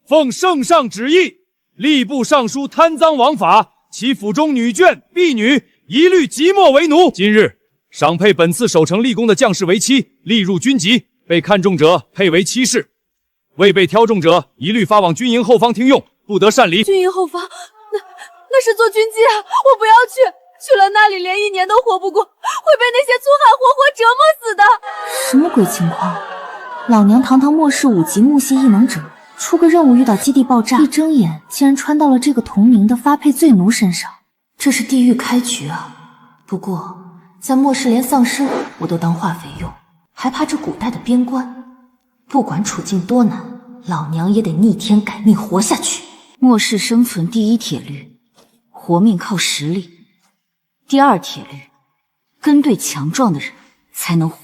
奉圣上旨意，吏部尚书贪赃枉法，其府中女眷、婢女一律即墨为奴。今日赏配本次守城立功的将士为妻，立入军籍，被看中者配为妻室，未被挑中者一律发往军营后方听用，不得擅离。军营后方，那是做军机啊！我不要去，去了那里连1年都活不过，会被那些粗汉活活折磨死的。什么鬼情况？老娘堂堂末世5级木系异能者，出个任务遇到基地爆炸，一睁眼竟然穿到了这个同名的发配罪奴身上，这是地狱开局啊！不过在末世连丧尸我都当化肥用，还怕这古代的边关？不管处境多难，老娘也得逆天改命活下去。末世生存第一铁律，活命靠实力；第2铁律，跟对强壮的人才能活。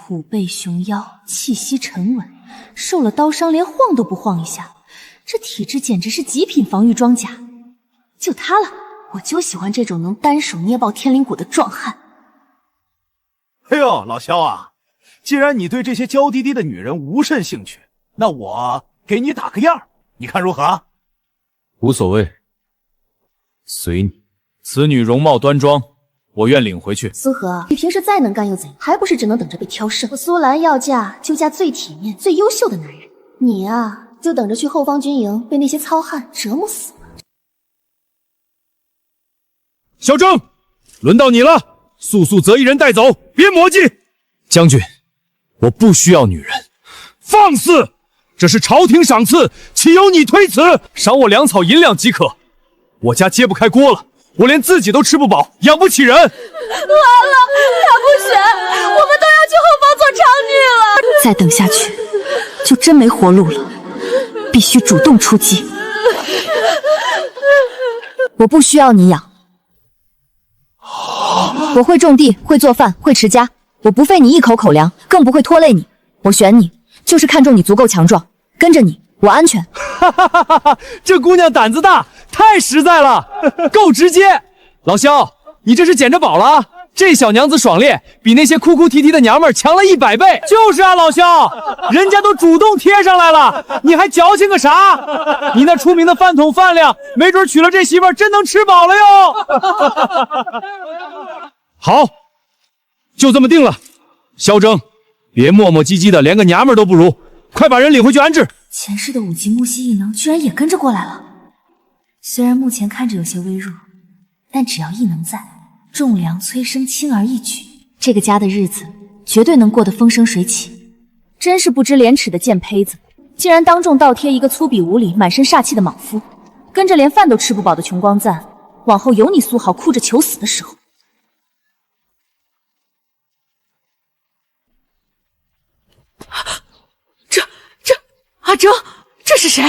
虎背熊腰，气息沉稳，受了刀伤连晃都不晃一下，这体质简直是极品防御装甲。就他了，我就喜欢这种能单手捏爆天灵骨的壮汉。哎呦，老萧啊，既然你对这些娇滴滴的女人无甚兴趣，那我给你打个样，你看如何？无所谓，随你。此女容貌端庄，我愿领回去。苏荷，你平时再能干又怎样？还不是只能等着被挑剩。我苏兰要嫁就嫁最体面、最优秀的男人。你啊，就等着去后方军营被那些糙汉折磨死吧。小郑，轮到你了，速速择一人带走，别磨叽。将军，我不需要女人。放肆！这是朝廷赏赐，岂有你推辞？赏我粮草银两即可。我家揭不开锅了。我连自己都吃不饱，养不起人。完了，他不选，我们都要去后方做长女了。再等下去，就真没活路了。必须主动出击。我不需要你养，我会种地，会做饭，会持家。我不费你一口口粮，更不会拖累你。我选你，就是看中你足够强壮，跟着你，我安全。哈哈哈哈！这姑娘胆子大。太实在了，够直接。老萧，你这是捡着宝了？这小娘子爽烈，比那些哭哭啼啼的娘们强了100倍。就是啊，老萧，人家都主动贴上来了，你还矫情个啥？你那出名的饭桶饭量，没准娶了这媳妇儿真能吃饱了哟。好，就这么定了。萧征，别磨磨唧唧的，连个娘们都不如，快把人领回去安置。前世的5级木系异能居然也跟着过来了。虽然目前看着有些微弱，但只要异能在，种粮催生轻而易举，这个家的日子绝对能过得风生水起。真是不知廉耻的贱胚子，竟然当众倒贴一个粗鄙无礼、满身煞气的莽夫，跟着连饭都吃不饱的穷光赞，往后有你苏豪哭着求死的时候。阿哲，这是谁？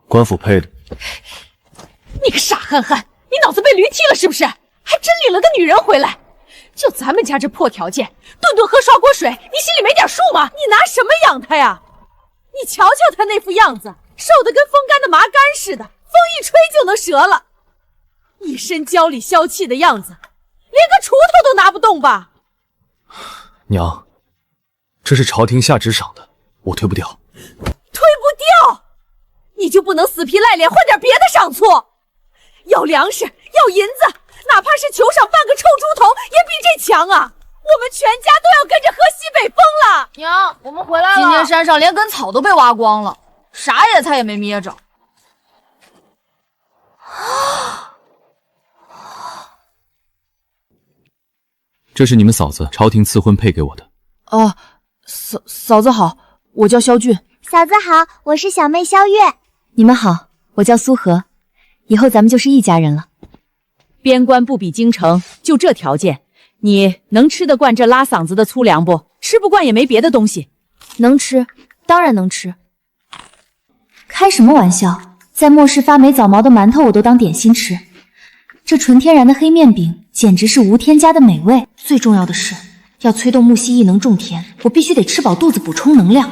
官府配的。你个傻憨憨，你脑子被驴踢了是不是？还真领了个女人回来？就咱们家这破条件，顿顿喝刷锅水，你心里没点数吗？你拿什么养他呀？你瞧瞧他那副样子，瘦得跟风干的麻杆似的，风一吹就能折了。一身娇里娇气的样子，连个锄头都拿不动吧？娘，这是朝廷下旨赏的，我推不掉。推不掉？你就不能死皮赖脸换点别的赏赐？要粮食，要银子，哪怕是求上半个臭猪头，也比这强啊！我们全家都要跟着喝西北风了。娘，我们回来了。今天山上连根草都被挖光了，啥野菜也没灭着。这是你们嫂子朝廷赐婚配给我的。哦，嫂子好，我叫萧俊。嫂子好，我是小妹萧月。你们好，我叫苏荷，以后咱们就是一家人了。边关不比京城，就这条件，你能吃得惯这拉嗓子的粗粮不？吃不惯也没别的东西。能吃，当然能吃。开什么玩笑，在末世发霉早毛的馒头我都当点心吃，这纯天然的黑面饼简直是无添加的美味。最重要的是，要催动木犀异能种田，我必须得吃饱肚子补充能量。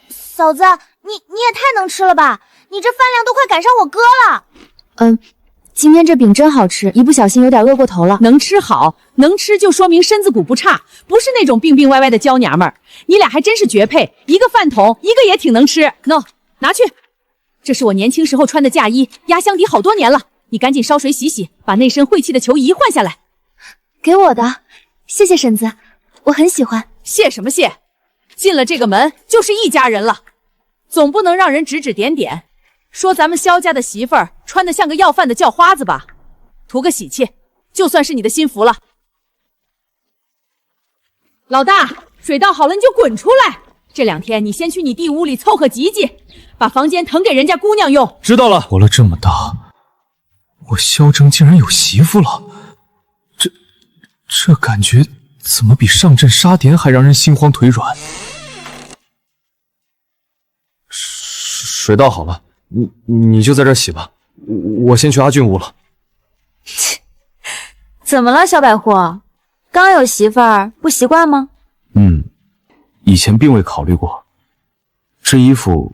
嫂子，你也太能吃了吧！你这饭量都快赶上我哥了。今天这饼真好吃，一不小心有点饿过头了。能吃好，能吃就说明身子骨不差，不是那种病病歪歪的娇娘们儿。你俩还真是绝配，一个饭桶，一个也挺能吃。喏，拿去。这是我年轻时候穿的嫁衣，压箱底好多年了，你赶紧烧水洗洗，把那身晦气的球衣换下来。给我的，谢谢婶子，我很喜欢。谢什么谢？进了这个门就是一家人了，总不能让人指指点点，说咱们萧家的媳妇儿穿得像个要饭的叫花子吧？图个喜气，就算是你的心服了。老大，水倒好了你就滚出来。这2天你先去你弟屋里凑合挤挤，把房间腾给人家姑娘用。知道了。活了这么大，我萧正竟然有媳妇了，这感觉怎么比上阵杀敌还让人心慌腿软？水倒好了，你就在这洗吧，我先去阿俊屋了。怎么了，小百货？刚有媳妇儿不习惯吗？以前并未考虑过，这衣服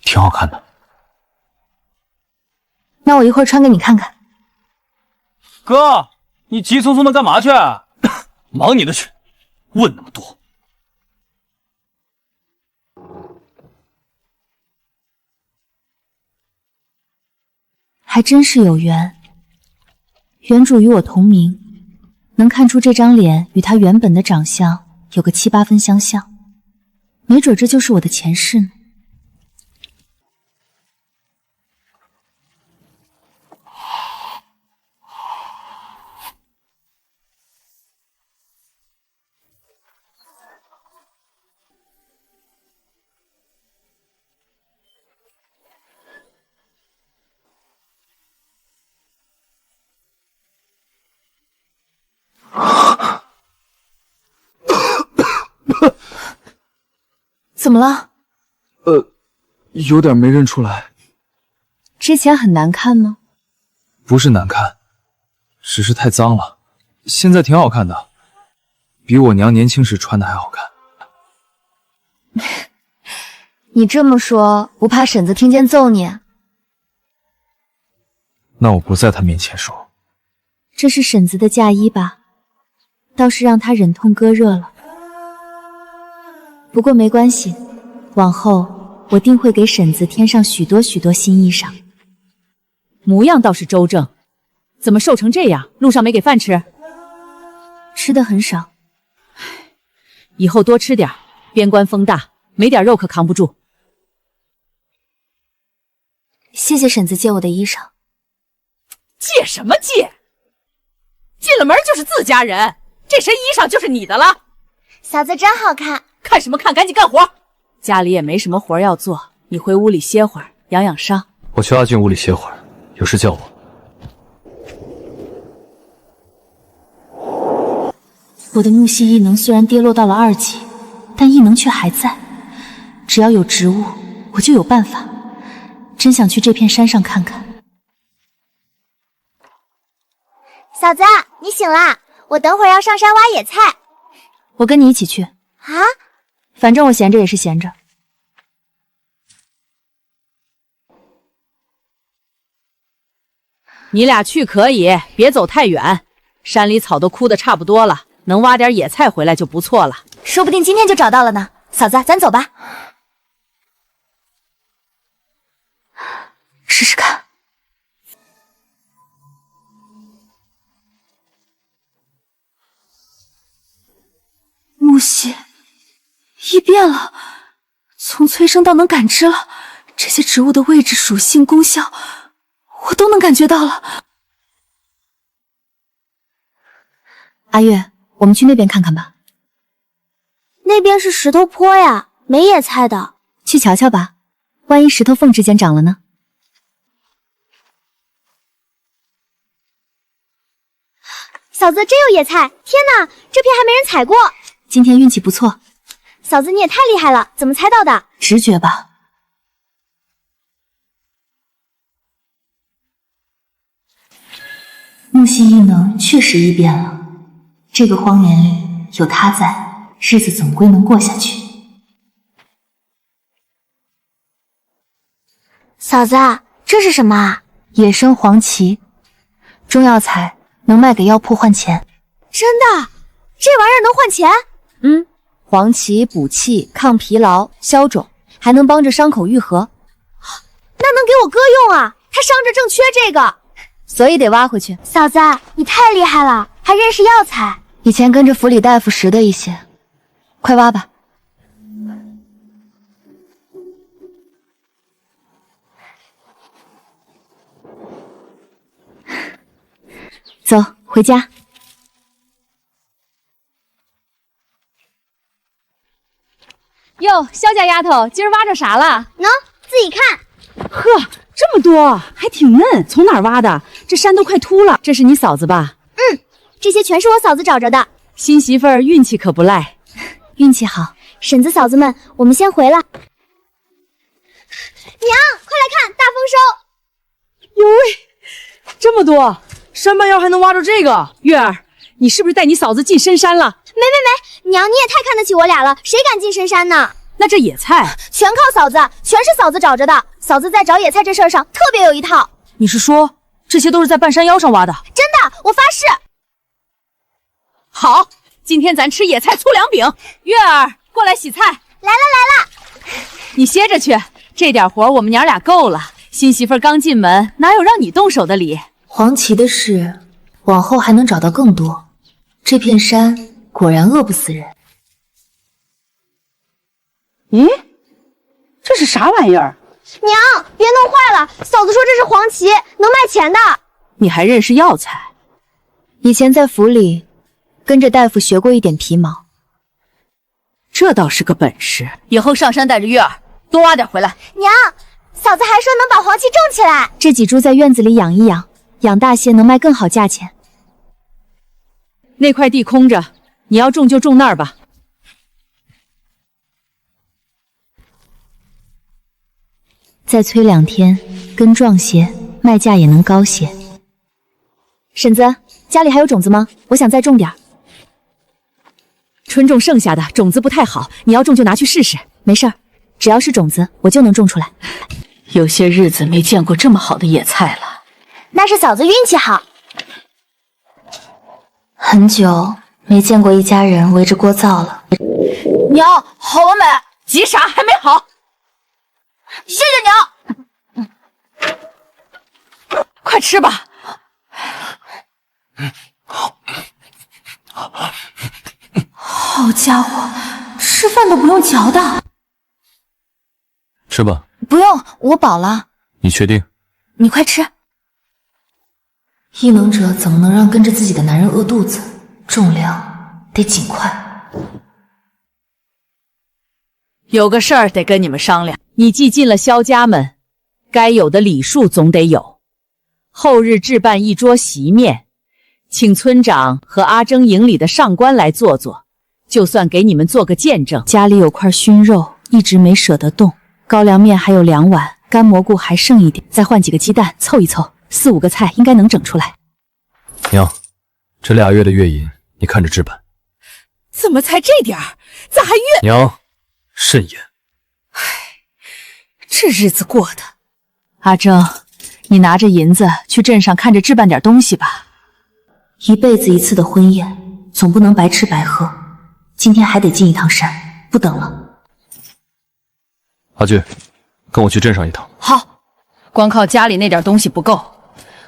挺好看的。那我一会儿穿给你看看。哥，你急匆匆的干嘛去？忙你的去，问那么多。还真是有缘，原主与我同名，能看出这张脸与他原本的长相有个7、8分相像，没准这就是我的前世呢。怎么了？有点没认出来。之前很难看吗？不是难看，只是太脏了。现在挺好看的，比我娘年轻时穿的还好看。你这么说，不怕婶子听见揍你？那我不在她面前说。这是婶子的嫁衣吧？倒是让她忍痛割热了。不过没关系，往后我定会给婶子添上许多许多新衣裳。模样倒是周正，怎么瘦成这样？路上没给饭吃？吃的很少。以后多吃点，边关风大，没点肉可扛不住。谢谢婶子借我的衣裳。借什么借？进了门就是自家人，这身衣裳就是你的了。嫂子真好看。看什么看，赶紧干活。家里也没什么活要做，你回屋里歇会儿，养养伤。我去阿俊屋里歇会儿，有事叫我。我的木系异能虽然跌落到了2级，但异能却还在。只要有植物，我就有办法。真想去这片山上看看。嫂子，你醒啦！我等会儿要上山挖野菜。我跟你一起去。啊？反正我闲着也是闲着。你俩去可以，别走太远。山里草都枯得差不多了，能挖点野菜回来就不错了。说不定今天就找到了呢。嫂子，咱走吧。试试看。木系异变了，从催生到能感知了，这些植物的位置、属性、功效，我都能感觉到了。阿月，我们去那边看看吧。那边是石头坡呀，没野菜的。去瞧瞧吧，万一石头缝之间长了呢？嫂子真有野菜！天哪，这片还没人采过。今天运气不错。嫂子你也太厉害了，怎么猜到的？直觉吧。木系异能确实异变了，这个荒原里有他在，日子总归能过下去。嫂子，这是什么啊？野生黄芪，中药材，能卖给药铺换钱。真的？这玩意儿能换钱？黄芪补气、抗疲劳、消肿，还能帮着伤口愈合。那能给我哥用啊？他伤着正缺这个，所以得挖回去。嫂子，你太厉害了，还认识药材。以前跟着府里大夫识的一些，快挖吧。走，回家。哟，萧家丫头，今儿挖着啥了？喏，自己看。呵，这么多，还挺嫩。从哪儿挖的？这山都快秃了。这是你嫂子吧？这些全是我嫂子找着的。新媳妇儿运气可不赖。运气好。婶子嫂子们，我们先回了。娘，快来看，大丰收！哟喂，这么多，山半腰还能挖着这个。月儿，你是不是带你嫂子进深山了？没，娘你也太看得起我俩了，谁敢进深山呢？那这野菜全靠嫂子，全是嫂子找着的。嫂子在找野菜这事儿上特别有一套。你是说这些都是在半山腰上挖的？真的，我发誓。好，今天咱吃野菜粗粮饼。月儿，过来洗菜。来了。你歇着去，这点活我们娘俩够了。新媳妇刚进门，哪有让你动手的理？黄奇的事，往后还能找到更多。这片山果然饿不死人。咦，这是啥玩意儿？娘，别弄坏了，嫂子说这是黄芪，能卖钱的。你还认识药材？以前在府里跟着大夫学过一点皮毛。这倒是个本事，以后上山带着月儿多挖点回来。娘，嫂子还说能把黄芪种起来。这几株在院子里养一养，养大些能卖更好价钱。那块地空着，你要种就种那儿吧。再催2天，根壮些，卖价也能高些。婶子，家里还有种子吗？我想再种点。春种剩下的种子不太好，你要种就拿去试试。没事儿，只要是种子，我就能种出来。有些日子没见过这么好的野菜了。那是嫂子运气好。很久没见过一家人围着锅灶了。娘，好了没？急啥？还没好。谢谢娘。快吃吧。好家伙，吃饭都不用嚼的。吃吧。不用，我饱了。你确定？你快吃。异能者怎么能让跟着自己的男人饿肚子？重量得尽快。有个事儿得跟你们商量。你既进了萧家门，该有的礼数总得有。后日置办一桌席面，请村长和阿征营里的上官来坐坐，就算给你们做个见证。家里有块熏肉，一直没舍得动。高粱面还有2碗，干蘑菇还剩一点，再换几个鸡蛋凑一凑，4、5个菜应该能整出来。娘，这2月的月银你看着置办。怎么才这点儿？咋还月？娘，慎言。这日子过的。阿征，你拿着银子去镇上看着置办点东西吧。一辈子一次的婚宴，总不能白吃白喝。今天还得进一趟山，不等了。阿俊，跟我去镇上一趟。好，光靠家里那点东西不够，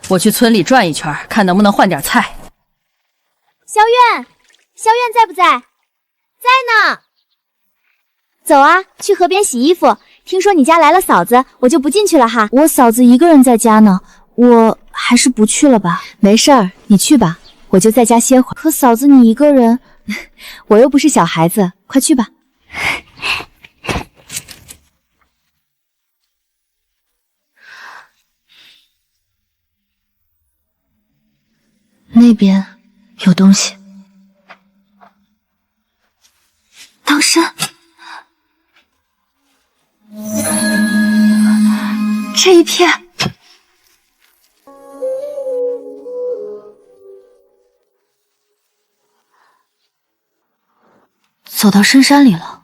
我去村里转一圈，看能不能换点菜。萧苑在不在？在呢。走啊，去河边洗衣服。听说你家来了嫂子，我就不进去了哈。我嫂子一个人在家呢，我还是不去了吧。没事儿，你去吧，我就在家歇会儿。可嫂子你一个人，我又不是小孩子，快去吧。那边有东西。当身。这一片走到深山里了。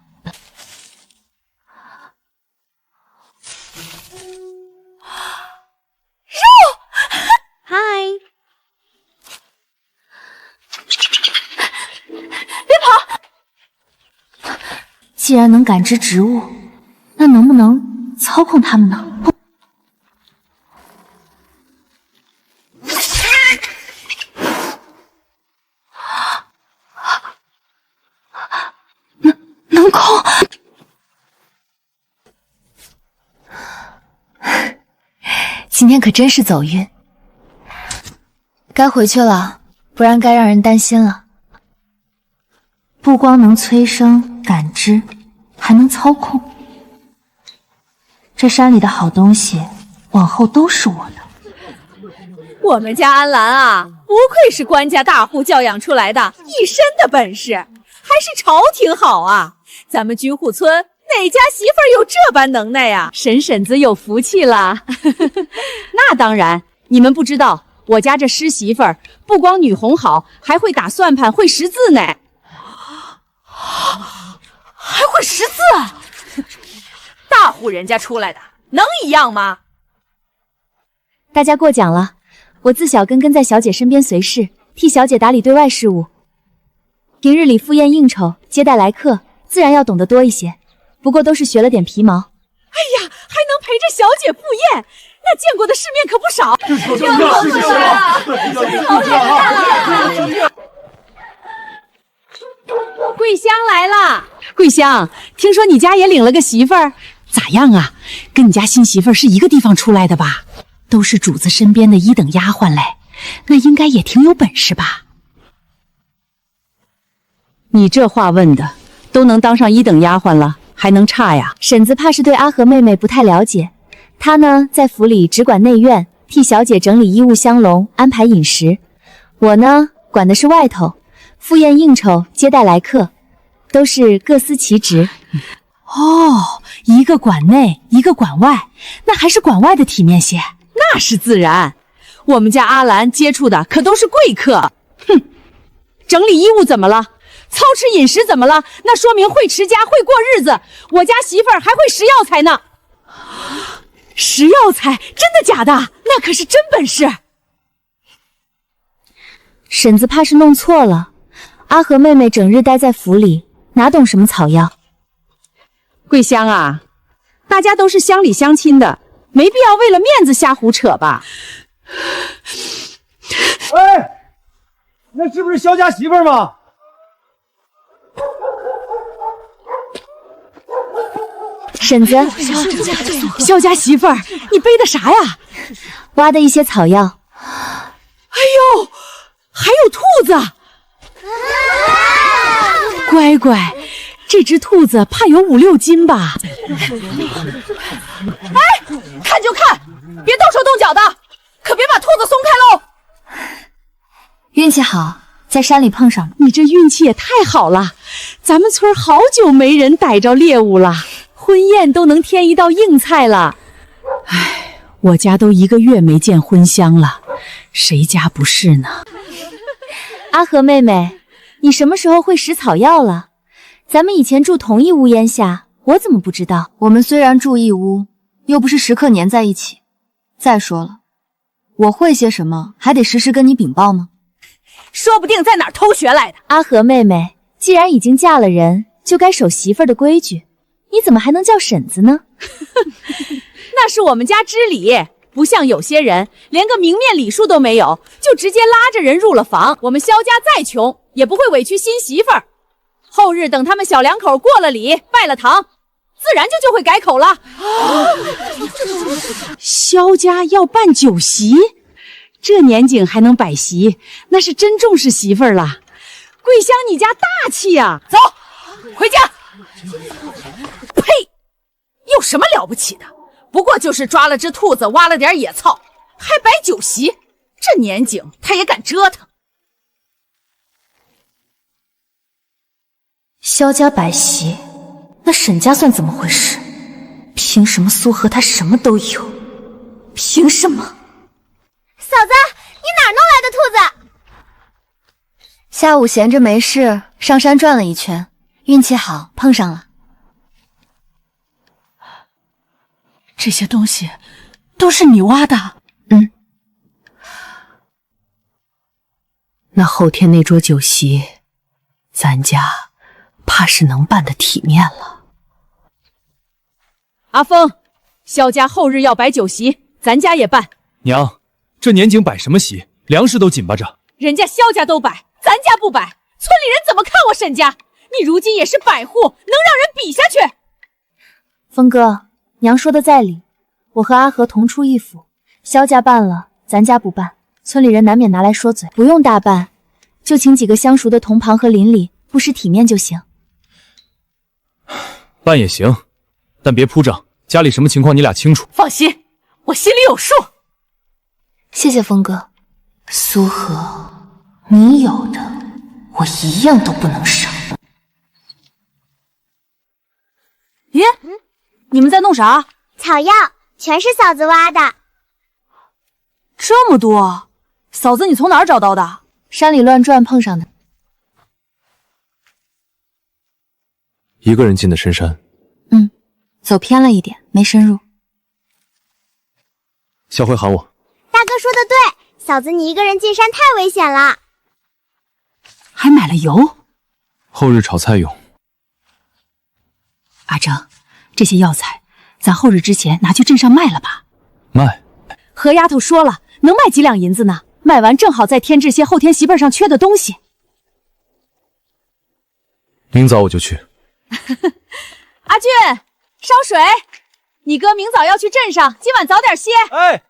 嗨，既然能感知植物，那看能不能操控他们呢？能控。今天可真是走运。该回去了，不然该让人担心了。不光能催生、感知，还能操控。这山里的好东西，往后都是我的。我们家安澜啊，不愧是官家大户教养出来的，一身的本事，还是朝廷好啊！咱们军户村哪家媳妇儿有这般能耐呀？婶子有福气了。那当然，你们不知道，我家这师媳妇儿不光女红好，还会打算盘，会识字呢。还会识字？大户人家出来的，能一样吗？大家过奖了，我自小跟在小姐身边随侍，替小姐打理对外事务。平日里赴宴应酬、接待来客，自然要懂得多一些，不过都是学了点皮毛。哎呀，还能陪着小姐赴宴，那见过的世面可不少。桂香来了，桂香，听说你家也领了个媳妇儿，咋样啊？跟你家新媳妇儿是一个地方出来的吧？都是主子身边的一等丫鬟嘞，那应该也挺有本事吧？你这话问的，都能当上一等丫鬟了，还能差呀？婶子怕是对阿和妹妹不太了解，她呢在府里只管内院，替小姐整理衣物香笼，安排饮食。我呢管的是外头，赴宴应酬、接待来客，都是各司其职。哦，一个管内，一个管外，那还是管外的体面些。那是自然，我们家阿兰接触的可都是贵客。哼，整理衣物怎么了？操持饮食怎么了？那说明会持家，会过日子。我家媳妇儿还会拾药材呢。拾药材？真的假的？那可是真本事。婶子怕是弄错了，阿和妹妹整日待在府里，哪懂什么草药？桂香啊，大家都是乡里乡亲的，没必要为了面子瞎胡扯吧？哎，那是不是萧家媳妇儿吗？婶子，萧家媳妇儿，你背的啥呀？挖的一些草药。哎呦，还有兔子！乖乖，这只兔子怕有5、6斤吧？哎，看就看，别动手动脚的，可别把兔子松开喽！运气好，在山里碰上了。你这运气也太好了，咱们村好久没人逮着猎物了，婚宴都能添一道硬菜了。哎，我家都1个月没见荤香了，谁家不是呢？阿和妹妹，你什么时候会识草药了？咱们以前住同一屋檐下，我怎么不知道？我们虽然住一屋，又不是时刻黏在一起。再说了，我会些什么，还得时时跟你禀报吗？说不定在哪儿偷学来的。阿和妹妹，既然已经嫁了人，就该守媳妇儿的规矩，你怎么还能叫婶子呢？那是我们家知礼，不像有些人连个明面礼数都没有，就直接拉着人入了房。我们萧家再穷，也不会委屈新媳妇儿。后日等他们小两口过了礼，拜了堂，自然就会改口了。萧家要办酒席，这年景还能摆席，那是真重视媳妇儿了。桂香，你家大气呀！走，回家。呸！有什么了不起的？不过就是抓了只兔子，挖了点野草，还摆酒席，这年景他也敢折腾。萧家摆席，那沈家算怎么回事？凭什么苏和他什么都有？凭什么？嫂子，你哪儿弄来的兔子？下午闲着没事，上山转了一圈，运气好碰上了。这些东西都是你挖的？嗯。那后天那桌酒席，咱家怕是能办得体面了。阿峰，萧家后日要摆酒席，咱家也办。娘，这年景摆什么席？粮食都紧巴着。人家萧家都摆，咱家不摆，村里人怎么看我沈家？你如今也是百户，能让人比下去？峰哥，娘说的在理，我和阿和同出一府，萧家办了，咱家不办，村里人难免拿来说嘴。不用大办，就请几个相熟的同旁和邻里，不失体面就行。办也行，但别铺张，家里什么情况你俩清楚。放心，我心里有数。谢谢峰哥。苏荷，你有的我一样都不能少。咦，你们在弄啥？草药，全是嫂子挖的。这么多，嫂子你从哪儿找到的？山里乱转碰上的。一个人进的深山。走偏了一点，没深入。下回喊我。大哥说的对，嫂子你一个人进山太危险了。还买了油，后日炒菜用。阿正，这些药材咱后日之前拿去镇上卖了吧？卖。何丫头说了，能卖几两银子呢？卖完正好再添置些后天席份上缺的东西。明早我就去。阿俊，烧水。你哥明早要去镇上，今晚早点歇。哎，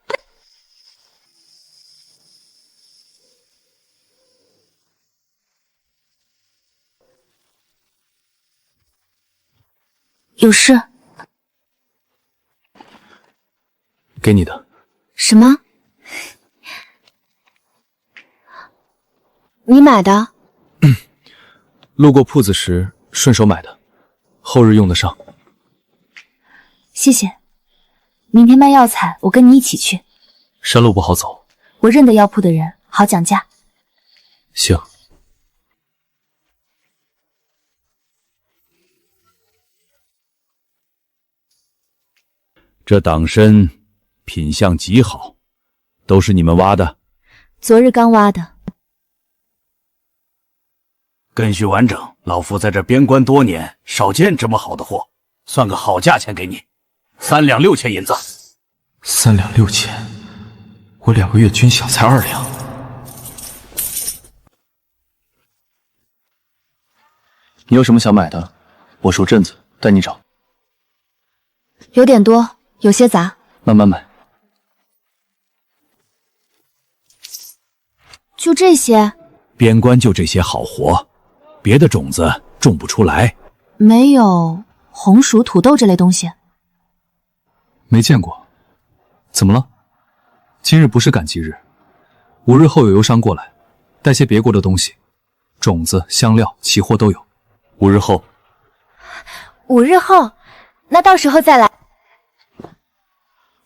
有事？给你的。什么？你买的？路过铺子时顺手买的，后日用得上。谢谢。明天卖药材，我跟你一起去。山路不好走，我认得药铺的人，好讲价。行。这党参品相极好，都是你们挖的？昨日刚挖的。根据完整，老夫在这边关多年，少见这么好的货，算个好价钱给你，3两6钱银子。3两6钱，我2个月军饷才2两。你有什么想买的？我数镇子，带你找。有点多，有些杂，慢慢买。就这些？边关就这些好活，别的种子种不出来。没有红薯、土豆这类东西？没见过。怎么了？今日不是赶集日，5日后有邮商过来，带些别国的东西，种子、香料、奇货都有。5日后。5日后，那到时候再来。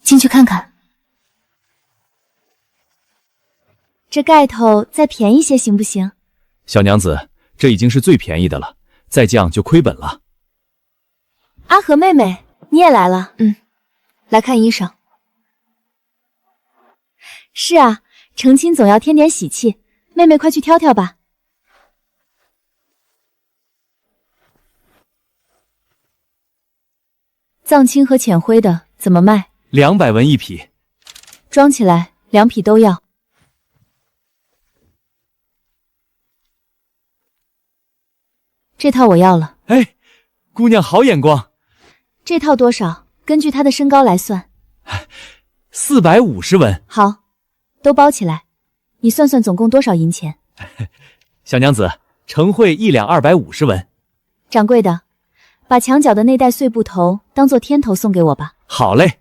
进去看看。这盖头再便宜些行不行？小娘子，这已经是最便宜的了，再降就亏本了。阿和妹妹，你也来了。来看衣裳。是啊，成亲总要添点喜气，妹妹快去挑挑吧。藏青和浅灰的怎么卖？200文一匹。装起来，2匹都要。这套我要了。哎，姑娘好眼光。这套多少？根据她的身高来算。450文。好，都包起来。你算算总共多少银钱？小娘子，成会1两250文。掌柜的，把墙角的那袋碎布头当做天头送给我吧。好嘞。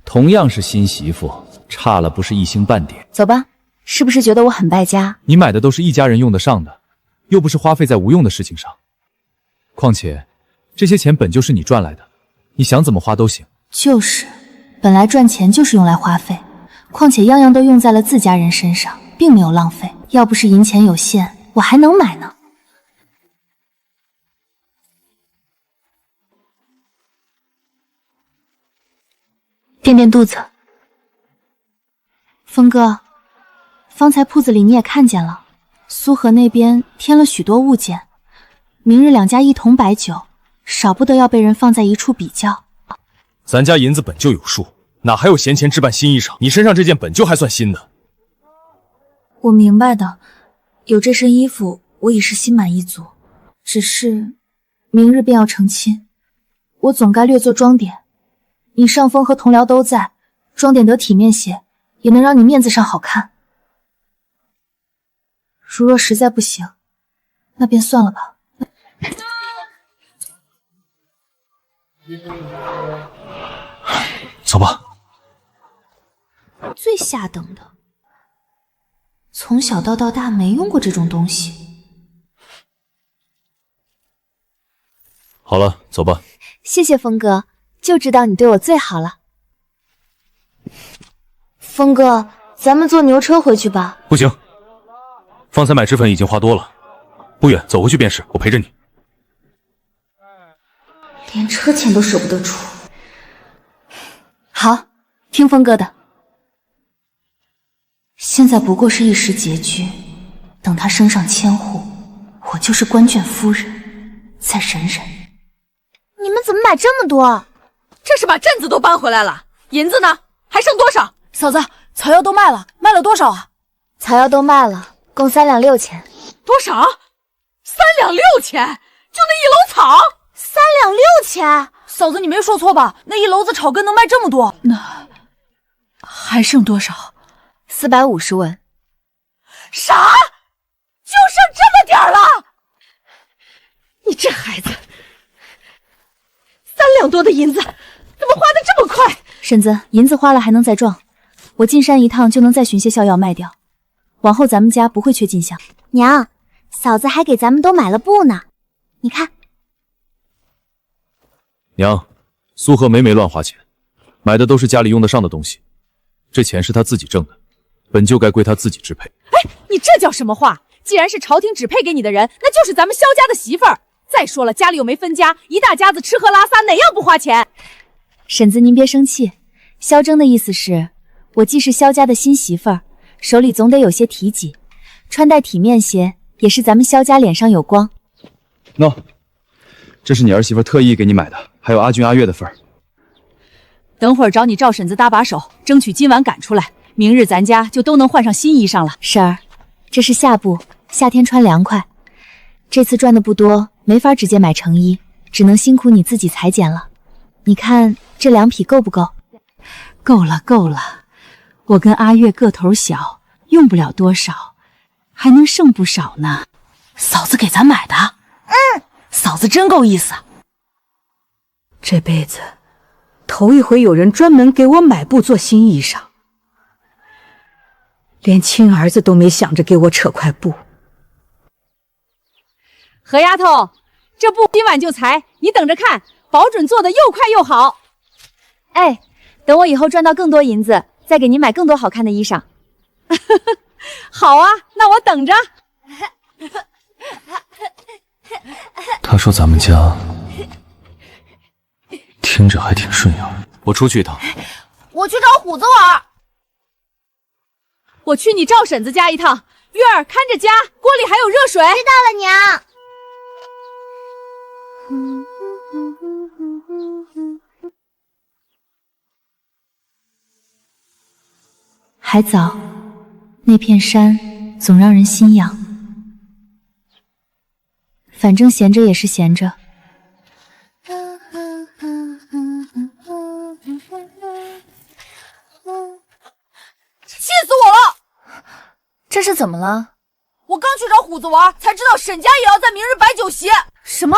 同样是新媳妇，差了不是一星半点。走吧，是不是觉得我很败家？你买的都是一家人用得上的，又不是花费在无用的事情上。况且，这些钱本就是你赚来的，你想怎么花都行。就是，本来赚钱就是用来花费，况且样样都用在了自家人身上，并没有浪费。要不是银钱有限，我还能买呢。垫垫肚子。峰哥，方才铺子里你也看见了，苏荷那边添了许多物件，明日两家一同摆酒，少不得要被人放在一处比较。咱家银子本就有数，哪还有闲钱置办新衣裳？你身上这件本就还算新的。我明白的，有这身衣服，我已是心满意足。只是明日便要成亲，我总该略作装点。你上峰和同僚都在，装点得体面些，也能让你面子上好看。如若实在不行，那便算了吧。走吧。最下等的，从小到大没用过这种东西。好了，走吧。谢谢峰哥，就知道你对我最好了。峰哥，咱们坐牛车回去吧。不行，方才买脂粉已经花多了，不远，走回去便是，我陪着你。连车钱都舍不得出。好，听峰哥的。现在不过是一时拮据，等他升上千户，我就是官眷夫人，再忍忍。你们怎么买这么多？这是把镇子都搬回来了，银子呢？还剩多少？嫂子，草药都卖了，卖了多少啊？草药都卖了，共3两6钱。多少？3两6钱？就那一篓草？3两6钱？嫂子，你没说错吧？那一篓子草根能卖这么多？那还剩多少？450文。啥？就剩这么点儿了？你这孩子，3两多的银子，怎么花的这么快？婶子，银子花了还能再赚，我进山一趟就能再寻些效药卖掉，往后咱们家不会缺进项。娘，嫂子还给咱们都买了布呢，你看。娘，苏荷没乱花钱，买的都是家里用得上的东西，这钱是她自己挣的，本就该归她自己支配。哎，你这叫什么话？既然是朝廷指配给你的人，那就是咱们萧家的媳妇儿。再说了，家里又没分家，一大家子吃喝拉撒，哪样不花钱？婶子，您别生气。萧征的意思是，我既是萧家的新媳妇儿，手里总得有些提己，穿戴体面些，也是咱们萧家脸上有光。喏，这是你儿媳妇特意给你买的，还有阿俊、阿月的份儿。等会儿找你赵婶子搭把手，争取今晚赶出来，明日咱家就都能换上新衣裳了。婶儿，这是夏布，夏天穿凉快。这次赚的不多，没法直接买成衣，只能辛苦你自己裁剪了。你看这2匹够不够？够了，够了。我跟阿月个头小，用不了多少，还能剩不少呢。嫂子给咱买的？嫂子真够意思。这辈子头一回有人专门给我买布做新衣裳，连亲儿子都没想着给我扯块布。何丫头，这布今晚就裁，你等着看，保准做的又快又好。哎，等我以后赚到更多银子，再给您买更多好看的衣裳。好啊，那我等着。他说咱们家听着还挺顺眼。我出去一趟。我去找虎子玩。我去你赵婶子家一趟，月儿看着家，锅里还有热水。知道了，娘。还早，那片山总让人心痒。反正闲着也是闲着。气死我了！这是怎么了？我刚去找虎子玩，才知道沈家也要在明日摆酒席。什么？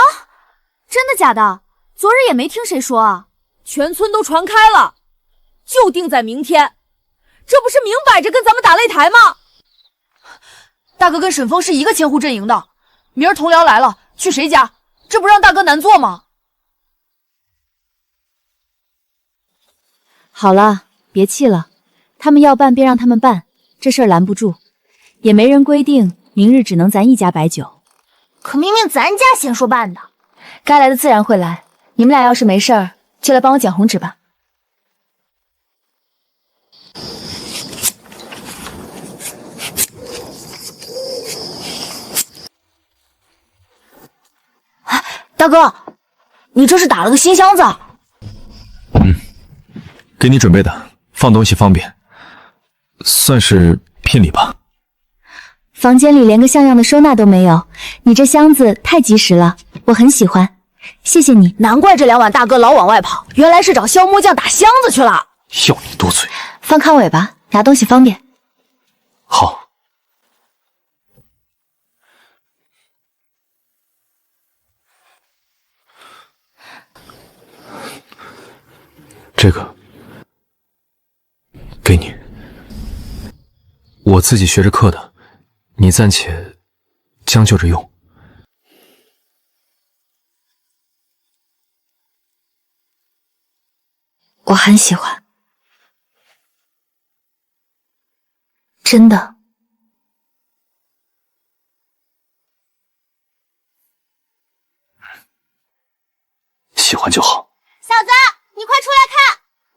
真的假的？昨日也没听谁说啊。全村都传开了，就定在明天。这不是明摆着跟咱们打擂台吗？大哥跟沈峰是一个千户阵营的，明儿同僚来了，去谁家？这不让大哥难做吗？好了，别气了，他们要办便让他们办，这事儿拦不住，也没人规定明日只能咱一家摆酒。可明明咱家先说办的，该来的自然会来。你们俩要是没事儿，就来帮我捡红纸吧。大哥，你这是打了个新箱子？给你准备的，放东西方便，算是聘礼吧。房间里连个像样的收纳都没有，你这箱子太及时了，我很喜欢，谢谢你。难怪这2晚大哥老往外跑，原来是找削木匠打箱子去了。要你多嘴。放靠尾吧，拿东西方便。好。这个给你，我自己学着刻的，你暂且将就着用。我很喜欢，真的。喜欢就好。小子，你快出来看，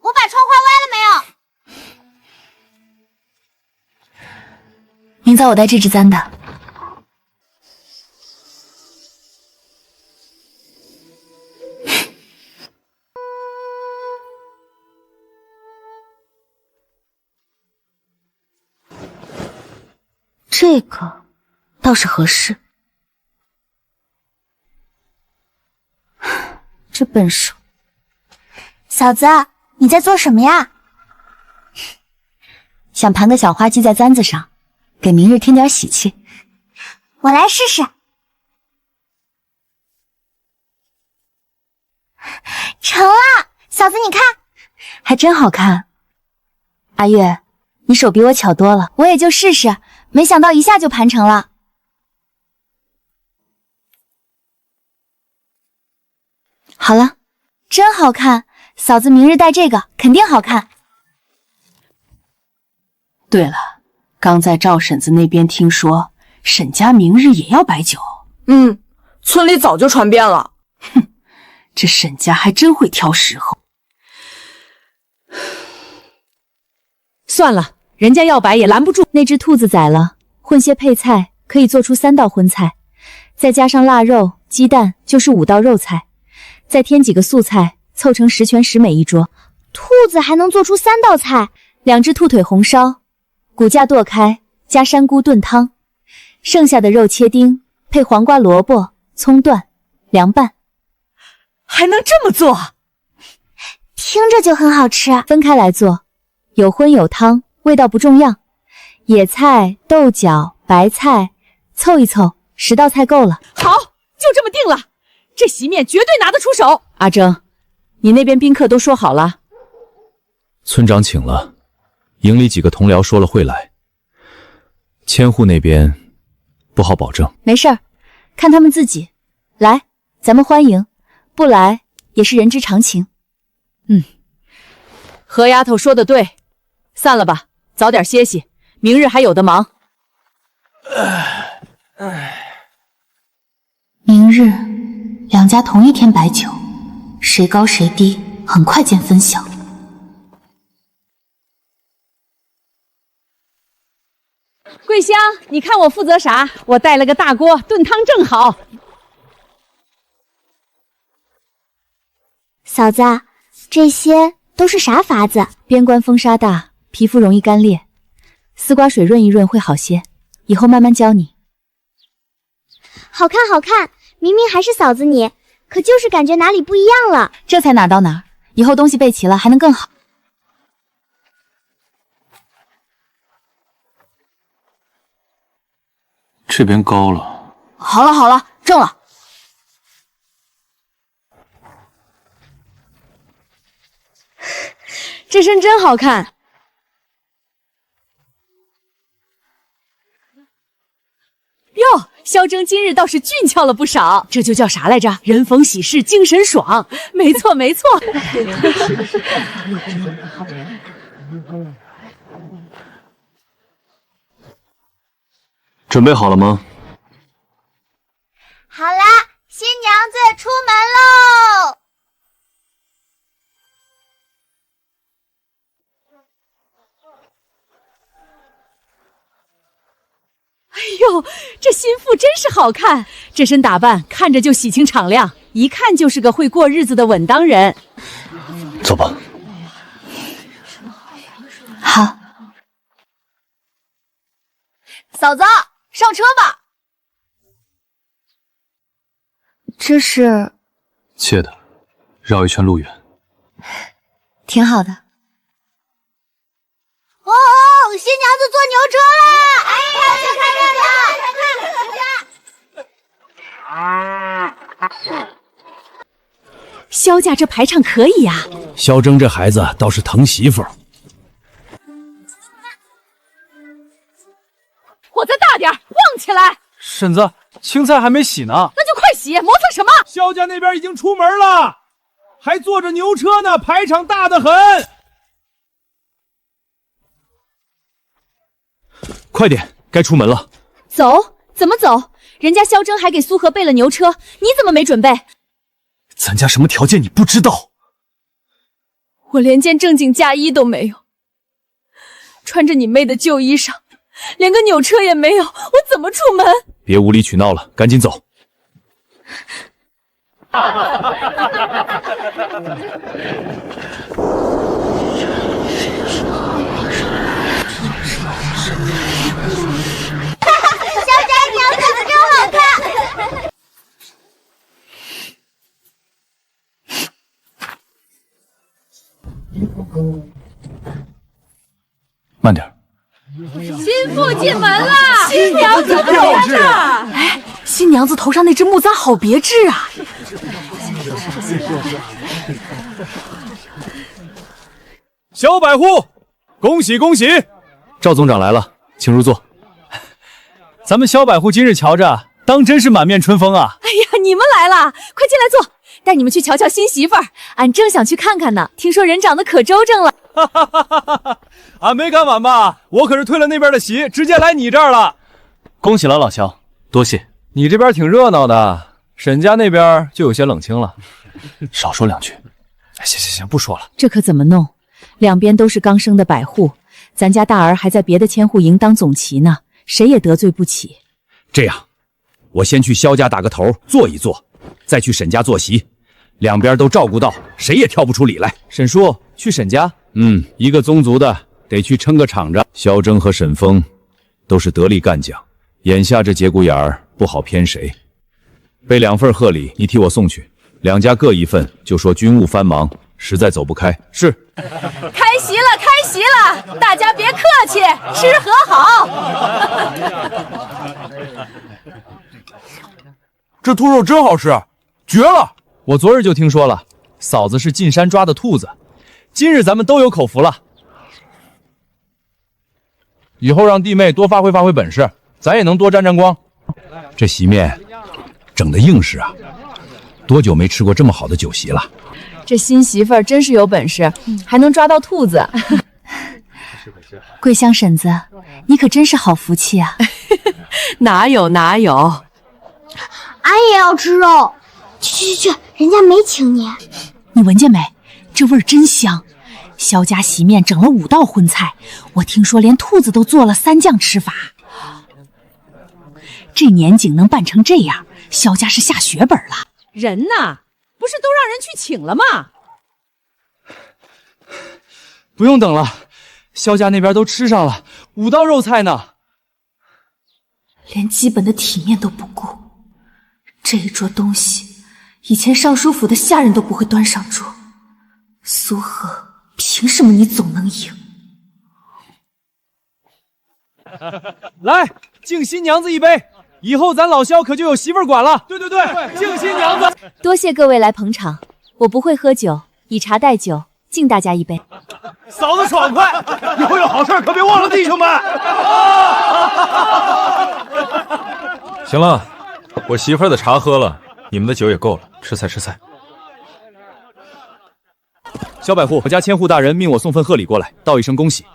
我把窗花歪了没有？明早我带这只簪的。这个倒是合适。这笨手。嫂子，你在做什么呀？想盘个小花系在簪子上，给明日添点喜气。我来试试。成了，嫂子你看，还真好看。阿月，你手比我巧多了，我也就试试，没想到一下就盘成了。好了，真好看，嫂子明日戴这个肯定好看。对了，刚在赵婶子那边听说沈家明日也要摆酒。村里早就传遍了。哼，这沈家还真会挑时候。算了，人家要摆也拦不住。那只兔子宰了，混些配菜可以做出3道荤菜，再加上腊肉、鸡蛋就是5道肉菜，再添几个素菜，凑成10全10美一桌。兔子还能做出3道菜？2只兔腿红烧，骨架剁开，加山菇炖汤，剩下的肉切丁，配黄瓜、萝卜、葱段，凉拌。还能这么做？听着就很好吃。分开来做，有荤有汤，味道不重样。野菜、豆角、白菜，凑一凑，10道菜够了。好，就这么定了，这席面绝对拿得出手。阿征，你那边宾客都说好了？村长请了，营里几个同僚说了会来，千户那边不好保证。没事儿，看他们自己来，咱们欢迎，不来也是人之常情。何丫头说的对，散了吧，早点歇息，明日还有的忙。明日2家同一天摆酒，谁高谁低，很快见分晓。桂香，你看我负责啥？我带了个大锅炖汤正好。嫂子，这些都是啥法子？边关风沙大，皮肤容易干裂，丝瓜水润一润会好些，以后慢慢教你。好看好看，明明还是嫂子你，可就是感觉哪里不一样了。这才哪到哪儿，以后东西备齐了还能更好。这边高了。好了好了，正了。这身真好看。哟，萧征今日倒是俊俏了不少，这就叫啥来着？人逢喜事精神爽。没错没错。准备好了吗？好啦，新娘子出门喽！哎呦，这心腹真是好看，这身打扮看着就喜庆敞亮。一看就是个会过日子的稳当人。走吧。好，嫂子，上车吧。这是借的，绕一圈路远。挺好的。哦，新娘子坐牛车啦！哎呀，去看热闹！萧家这排场可以呀。萧征这孩子倒是疼媳妇儿。火再大点，旺起来！婶子，青菜还没洗呢。那就快洗，磨蹭什么？萧家那边已经出门了，还坐着牛车呢，排场大得很。快点，该出门了。走？怎么走？人家萧征还给苏荷备了牛车，你怎么没准备？咱家什么条件你不知道？我连件正经嫁衣都没有，穿着你妹的旧衣裳，连个牛车也没有，我怎么出门？别无理取闹了，赶紧走。小宅娘长得真好看。慢点。新妇进门了，新娘子走着。哎，新娘子头上那只木簪好别致啊！小百户，恭喜恭喜！赵总长来了，请入座。咱们萧百户今日瞧着，当真是满面春风啊！哎呀，你们来了，快进来坐，带你们去瞧瞧新媳妇儿。俺正想去看看呢，听说人长得可周正了。哈哈哈哈哈！俺没看晚吧？我可是退了那边的席，直接来你这儿了。恭喜了，老萧，多谢。你这边挺热闹的，沈家那边就有些冷清了。少说两句。哎，行，不说了。这可怎么弄？两边都是刚升的百户，咱家大儿还在别的千户营当总旗呢，谁也得罪不起。这样，我先去萧家打个头，坐一坐，再去沈家坐席，两边都照顾到，谁也挑不出理来。沈叔去沈家？一个宗族的得去撑个场子。萧征和沈峰都是得力干将，眼下这节骨眼儿不好偏谁。备2份贺礼，你替我送去，两家各一份，就说军务繁忙，实在走不开。是。开席了，开席了，大家别客气，吃和好。这兔肉真好吃，绝了！我昨日就听说了，嫂子是进山抓的兔子，今日咱们都有口福了。以后让弟妹多发挥发挥本事，咱也能多沾沾光。这席面整得硬实啊！多久没吃过这么好的酒席了？这新媳妇儿真是有本事，还能抓到兔子。桂香婶子，你可真是好福气啊！哪有，俺也要吃肉。去，人家没请你。你闻见没？这味儿真香。萧家席面整了5道荤菜，我听说连兔子都做了3酱吃法。这年景能办成这样，萧家是下血本了。人呐，不是都让人去请了吗？不用等了，萧家那边都吃上了5道肉菜呢。连基本的体面都不顾，这一桌东西，以前尚书府的下人都不会端上桌。苏荷，凭什么你总能赢？来，敬新娘子一杯，以后咱老萧可就有媳妇儿管了。对，敬新娘子。多谢各位来捧场，我不会喝酒，以茶代酒，敬大家一杯。嫂子爽快，以后有好事可别忘了弟兄们。行了，我媳妇儿的茶喝了，你们的酒也够了，吃菜。萧百户，我家千户大人命我送份贺礼过来，道一声恭喜。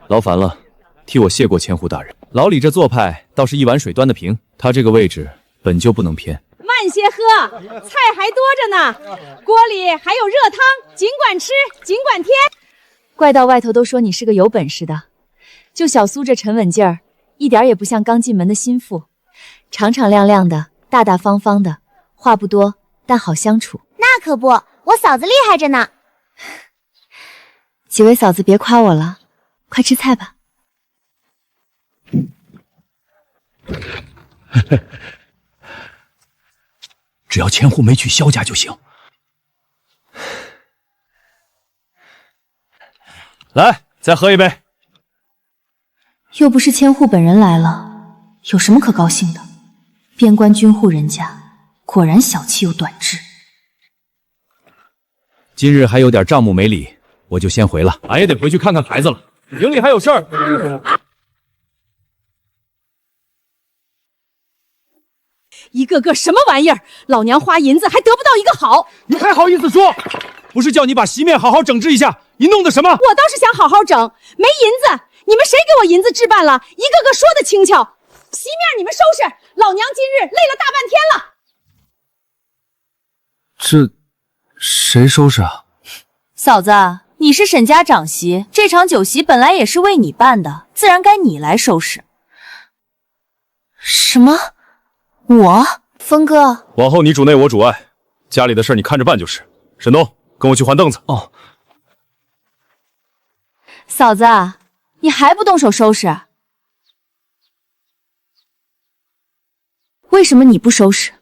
劳烦了，替我谢过千户大人。老李这做派倒是一碗水端得平，他这个位置本就不能偏。慢些喝，菜还多着呢，锅里还有热汤，尽管吃，尽管添。怪到外头都说你是个有本事的，就小苏这沉稳劲儿，一点也不像刚进门的心腹，敞敞亮亮的，大大方方的，话不多，但好相处。那可不，我嫂子厉害着呢。几位嫂子别夸我了，快吃菜吧。只要千户没娶萧家就行。来，再喝一杯。又不是千户本人来了，有什么可高兴的？边关军户人家果然小气又短视。今日还有点账目没理，我就先回了。俺也得回去看看孩子了，营里还有事儿。一个个什么玩意儿？老娘花银子还得不到一个好，你还好意思说？不是叫你把席面好好整治一下，你弄的什么？我倒是想好好整，没银子，你们谁给我银子置办了？一个个说的轻巧。席面你们收拾，老娘今日累了大半天了。这谁收拾啊？嫂子，你是沈家长媳，这场酒席本来也是为你办的，自然该你来收拾。什么？我？峰哥，往后你主内我主外，家里的事你看着办就是。沈东，跟我去换凳子。哦。嫂子，你还不动手收拾？为什么你不收拾？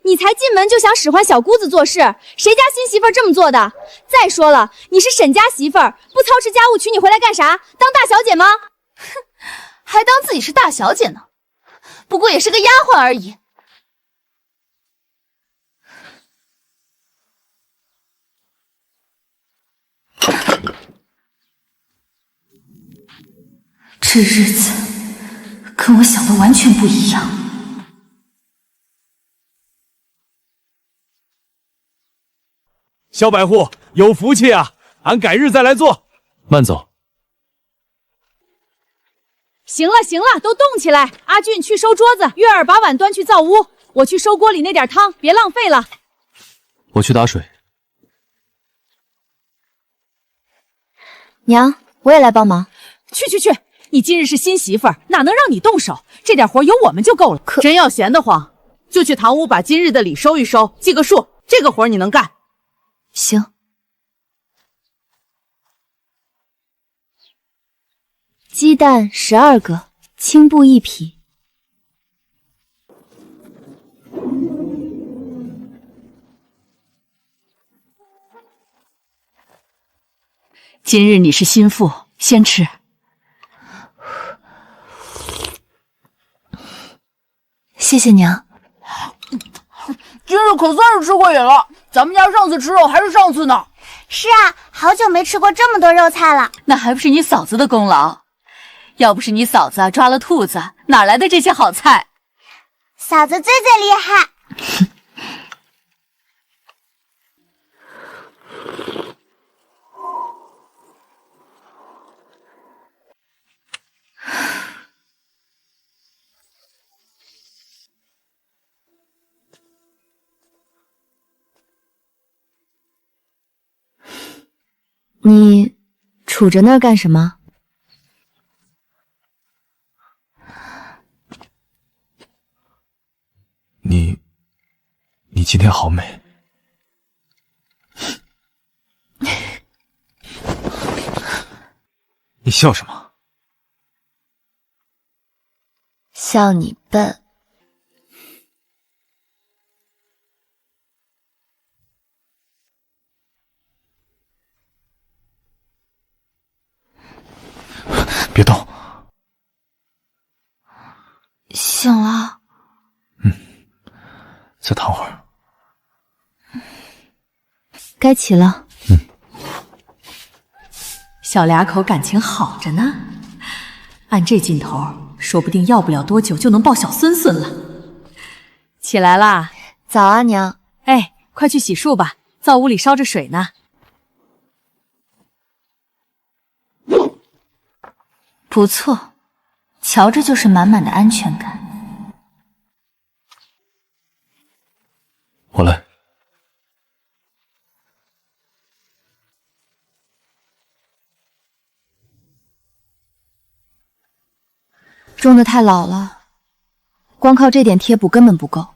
你才进门就想使唤小姑子做事，谁家新媳妇这么做的？再说了，你是沈家媳妇儿，不操持家务娶你回来干啥？当大小姐吗？哼，还当自己是大小姐呢，不过也是个丫鬟而已。这日子跟我想的完全不一样。萧百户有福气啊，俺改日再来做。慢走。行了行了，都动起来！阿俊去收桌子，月儿把碗端去灶屋，我去收锅里那点汤，别浪费了。我去打水。娘，我也来帮忙。去，你今日是新媳妇儿，哪能让你动手？这点活有我们就够了。真要闲得慌，就去堂屋把今日的礼收一收，记个数。这个活你能干。行。鸡蛋12个，青布1匹。今日你是心腹，先吃。谢谢娘。今日可算是吃过瘾了，咱们家上次吃肉还是上次呢。是啊，好久没吃过这么多肉菜了。那还不是你嫂子的功劳？要不是你嫂子抓了兔子，哪来的这些好菜？嫂子最厉害。你杵着那儿干什么？你今天好美。你笑什么？笑你笨。别动。醒了。再躺会儿。该起了。小俩口感情好着呢，按这劲头，说不定要不了多久就能抱小孙孙了。起来啦！早啊，娘。哎，快去洗漱吧，灶屋里烧着水呢。不错，瞧着就是满满的安全感。我来。种的太老了，光靠这点贴补根本不够。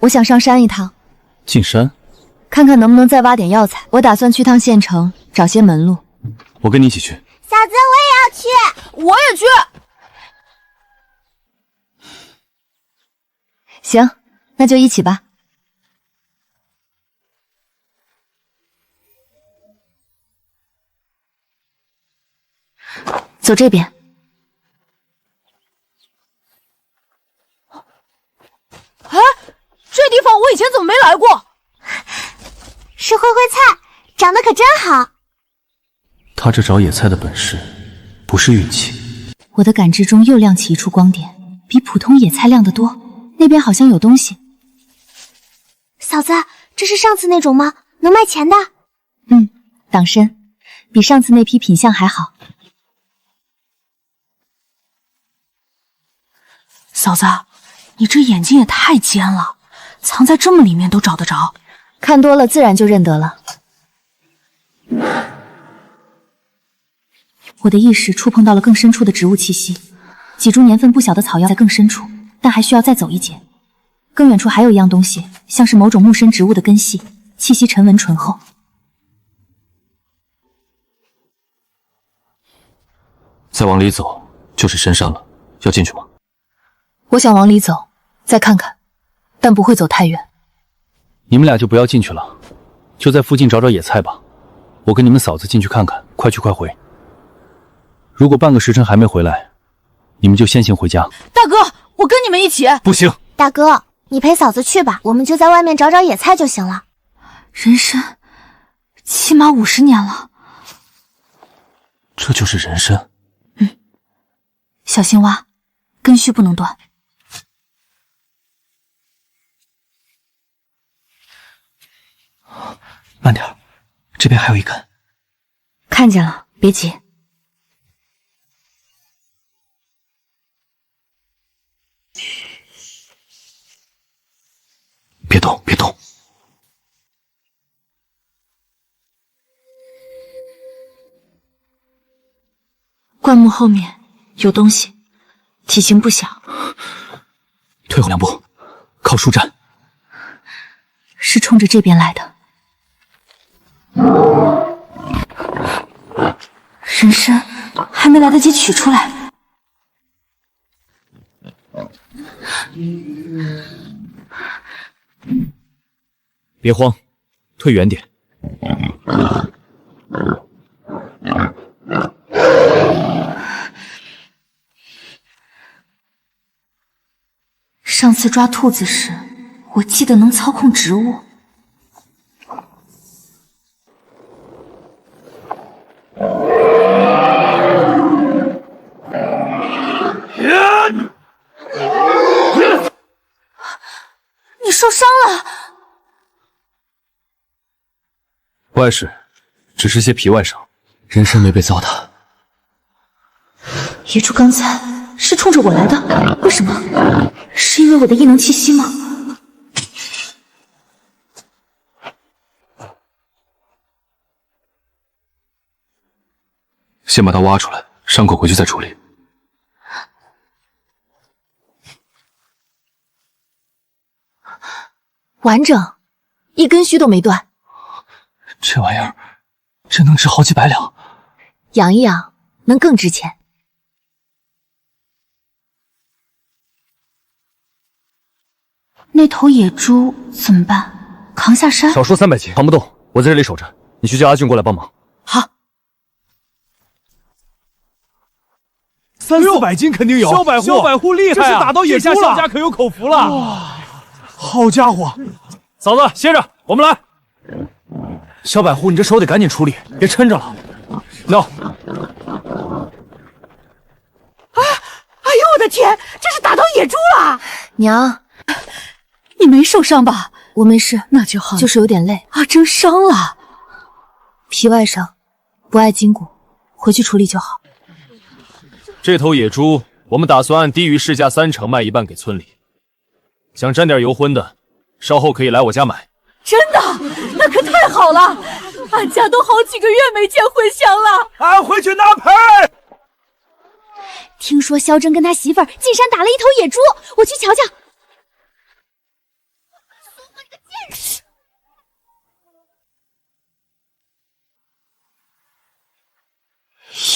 我想上山一趟。进山？看看能不能再挖点药材。我打算去趟县城，找些门路。我跟你一起去。嫂子，我也要去。我也去。行，那就一起吧。走这边。哎，这地方我以前怎么没来过？是灰灰菜，长得可真好。他这找野菜的本事，不是运气。我的感知中又亮起一处光点，比普通野菜亮得多。那边好像有东西。嫂子，这是上次那种吗？能卖钱的？党参，比上次那批品相还好。嫂子，你这眼睛也太尖了，藏在这么里面都找得着。看多了自然就认得了。我的意识触碰到了更深处的植物气息，几株年份不小的草药在更深处，但还需要再走一截。更远处还有一样东西，像是某种木生植物的根系，气息沉稳醇厚。再往里走就是深山了，要进去吗？我想往里走，再看看，但不会走太远。你们俩就不要进去了，就在附近找找野菜吧。我跟你们嫂子进去看看，快去快回。如果半个时辰还没回来，你们就先行回家。大哥，我跟你们一起。不行，大哥，你陪嫂子去吧，我们就在外面找找野菜就行了。人参，起码50年了。这就是人参。小心挖，根须不能断。慢点，这边还有一根。看见了，别急。别动，别动。灌木后面有东西，体型不小。退后2步，靠树站。是冲着这边来的。人参还没来得及取出来。别慌，退远点。上次抓兔子时，我记得能操控植物。你受伤了？不碍事，只是些皮外伤，人参没被糟蹋。野猪刚才是冲着我来的，为什么？是因为我的异能气息吗？先把它挖出来，伤口回去再处理。完整，一根须都没断。这玩意儿，这能值好几百两。养一养，能更值钱。那头野猪怎么办？扛下山？少说300斤，扛不动，我在这里守着，你去叫阿俊过来帮忙。好。 300-400斤肯定有，小百户厉害啊！这是打到野猪了，这下小家可有口福了。哇，好家伙！嫂子歇着，我们来。小百户，你这手得赶紧处理，别抻着了。喏，哎呦我的天，这是打到野猪了！娘，你没受伤吧？我没事，那就好，就是有点累啊，真伤了，皮外伤，不碍筋骨，回去处理就好。 这头野猪，我们打算按低于市价30%卖一半给村里。想沾点油荤的，稍后可以来我家买。真的？那可太好了！俺家都好几个月没见茴香了。俺回去拿盆。听说萧真跟他媳妇儿进山打了一头野猪，我去瞧瞧。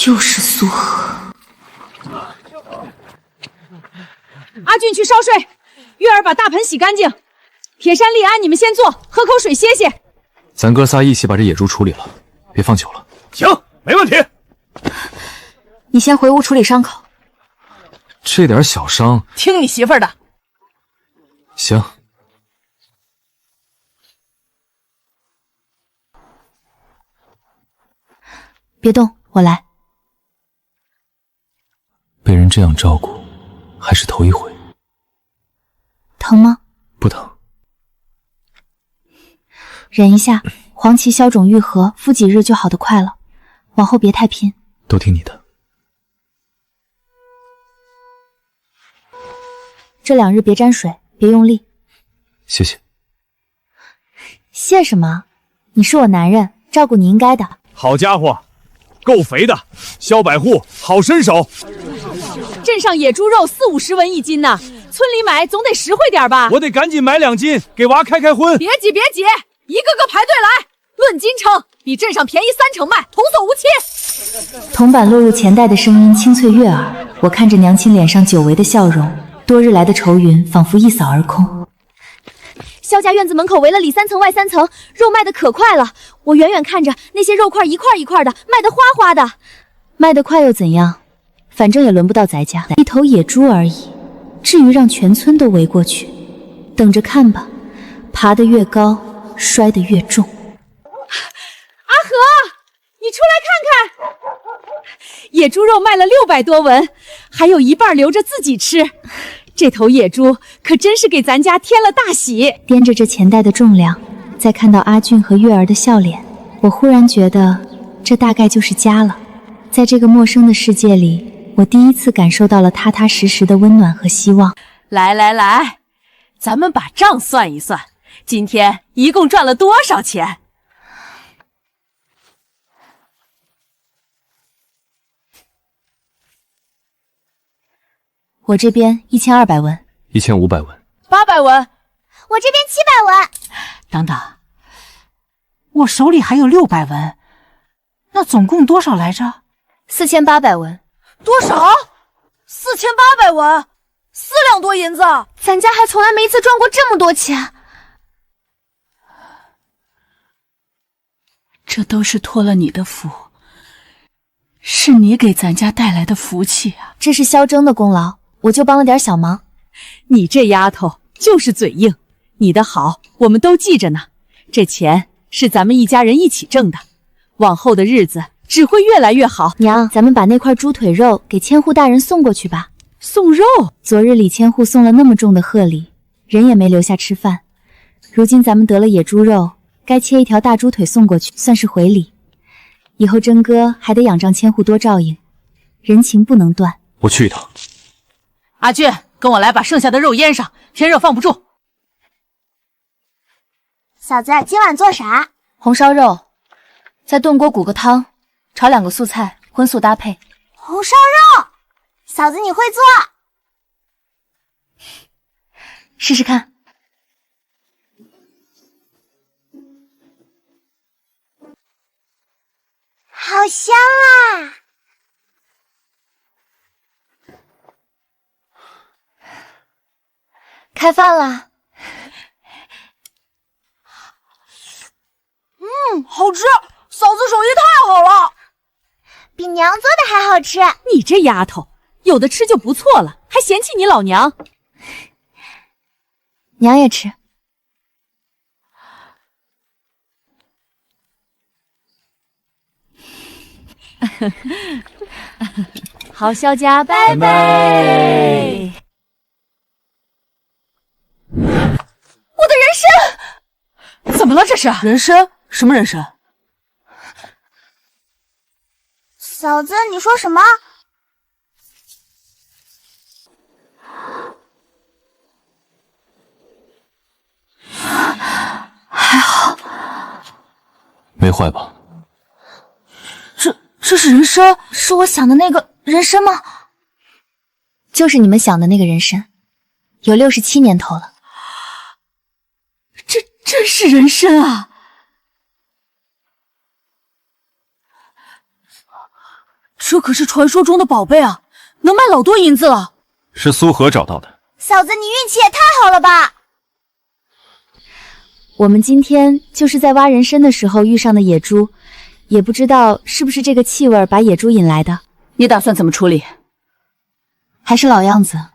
又是苏荷。阿俊去烧水，月儿把大盆洗干净。铁山、立安，你们先坐，喝口水歇歇。咱哥仨一起把这野猪处理了，别放久了。行，没问题。你先回屋处理伤口。这点小伤，听你媳妇儿的。行。别动，我来。被人这样照顾，还是头一回。疼吗？不疼。忍一下，黄芪消肿愈合，敷几日就好得快了。往后别太拼。都听你的。这2日别沾水，别用力。谢谢。谢什么？你是我男人，照顾你应该的。好家伙，够肥的，萧百户好身手。镇上野猪肉40、50文一斤呢，村里买总得实惠点吧？我得赶紧买2斤，给娃开开荤。别急，一个个排队来，论斤称，比镇上便宜3成卖，童叟无欺。铜板落入钱袋的声音清脆悦耳，我看着娘亲脸上久违的笑容，多日来的愁云仿佛一扫而空。萧家院子门口围了里3层外3层，肉卖的可快了。我远远看着那些肉块一块一块的，卖得哗哗的。卖得快又怎样？反正也轮不到咱家，一头野猪而已，至于让全村都围过去？等着看吧，爬得越高，摔得越重。阿和，你出来看看，野猪肉卖了600多文，还有一半留着自己吃。这头野猪可真是给咱家添了大喜。掂着这钱袋的重量，再看到阿俊和月儿的笑脸，我忽然觉得这大概就是家了。在这个陌生的世界里，我第一次感受到了踏踏实实的温暖和希望。来，咱们把账算一算，今天一共赚了多少钱？我这边1200文，1500文，800文，我这边700文。等等，我手里还有600文，那总共多少来着？4800文。多少？4800文，4两多银子。咱家还从来没一次赚过这么多钱。这都是托了你的福，是你给咱家带来的福气啊！这是萧征的功劳，我就帮了点小忙。你这丫头就是嘴硬，你的好我们都记着呢。这钱是咱们一家人一起挣的，往后的日子只会越来越好。娘，咱们把那块猪腿肉给千户大人送过去吧。送肉？昨日李千户送了那么重的贺礼，人也没留下吃饭。如今咱们得了野猪肉，该切一条大猪腿送过去，算是回礼。以后真哥还得仰仗千户多照应，人情不能断。我去一趟。阿俊，跟我来把剩下的肉腌上，天热放不住。嫂子，今晚做啥？红烧肉，在炖锅骨个汤，炒2个素菜，荤素搭配。红烧肉，嫂子你会做？试试看。好香啊！开饭啦！好吃，嫂子手艺太好了，比娘做的还好吃。你这丫头，有的吃就不错了，还嫌弃你老娘。娘也吃。好，萧家拜拜。我的人参！怎么了？这是人参？什么人参？嫂子，你说什么？还好，没坏吧？这是人参？是我想的那个人参吗？就是你们想的那个人参，有67年头了。这真是人参啊！这可是传说中的宝贝啊，能卖老多银子了。是苏荷找到的。嫂子，你运气也太好了吧！我们今天就是在挖人参的时候遇上的野猪，也不知道是不是这个气味把野猪引来的。你打算怎么处理？还是老样子，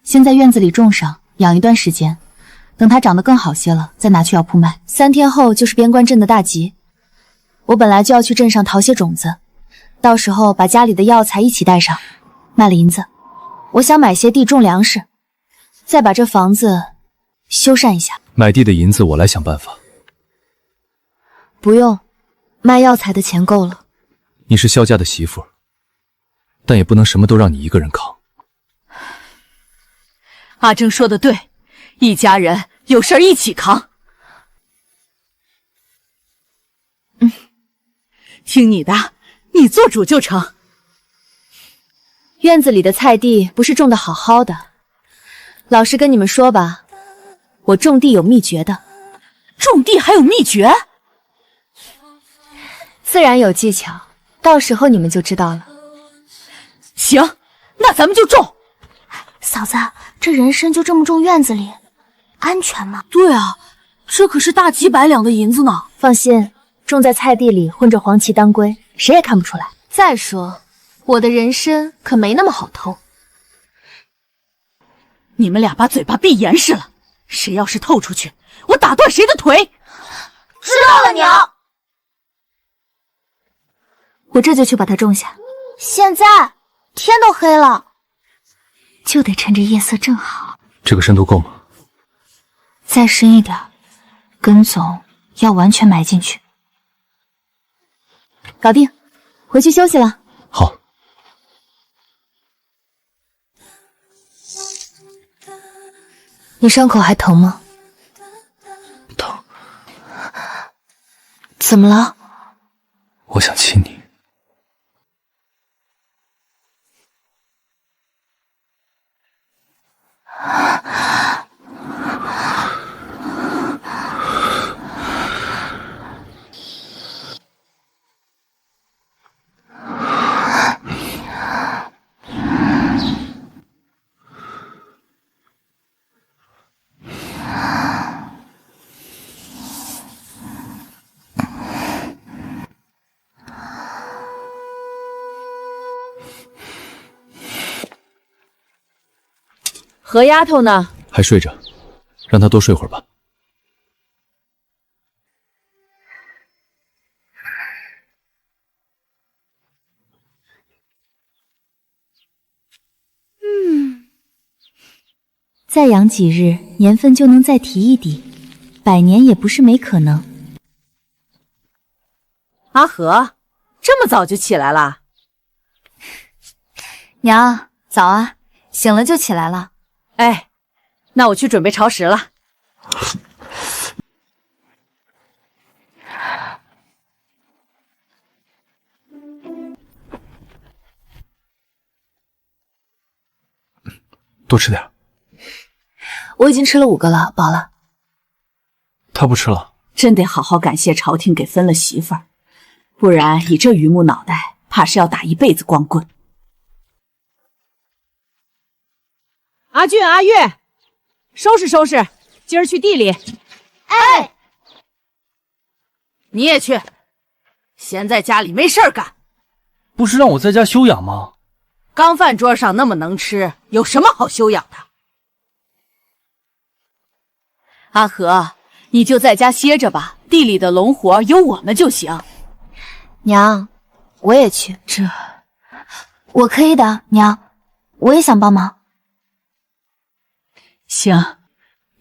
先在院子里种上，养一段时间，等它长得更好些了，再拿去药铺卖。3天后就是边关镇的大集，我本来就要去镇上淘些种子，到时候把家里的药材一起带上，卖了银子，我想买些地种粮食，再把这房子修缮一下。买地的银子我来想办法。不用，卖药材的钱够了。你是萧家的媳妇，但也不能什么都让你一个人扛。阿正说的对，一家人有事儿一起扛。听你的，你做主就成。院子里的菜地不是种得好好的，老实跟你们说吧，我种地有秘诀的。种地还有秘诀？自然有技巧，到时候你们就知道了。行，那咱们就种。嫂子，这人参就这么种院子里，安全吗？对啊，这可是大几百两的银子呢。放心，种在菜地里混着黄芪当归，谁也看不出来。再说，我的人参可没那么好偷。你们俩把嘴巴闭严实了，谁要是透出去，我打断谁的腿。知道了，娘。我这就去把它种下。现在天都黑了，就得趁着夜色正好。这个深度够吗？再深一点，根总要完全埋进去。搞定，回去休息了。好。你伤口还疼吗？疼。怎么了？我想亲你。何丫头呢？还睡着，让她多睡会儿吧。再养几日，年份就能再提一滴，100年也不是没可能。阿和，这么早就起来了？娘，早啊，醒了就起来了。哎，那我去准备朝食了。多吃点。我已经吃了5个了，饱了。他不吃了。真得好好感谢朝廷给分了媳妇儿，不然你这榆木脑袋，怕是要打一辈子光棍。阿俊、阿月，收拾收拾，今儿去地里。哎，你也去。闲在家里没事儿干。不是让我在家休养吗？刚饭桌上那么能吃，有什么好休养的？阿和，你就在家歇着吧，地里的农活有我们就行。娘，我也去。我可以的，娘，我也想帮忙。行，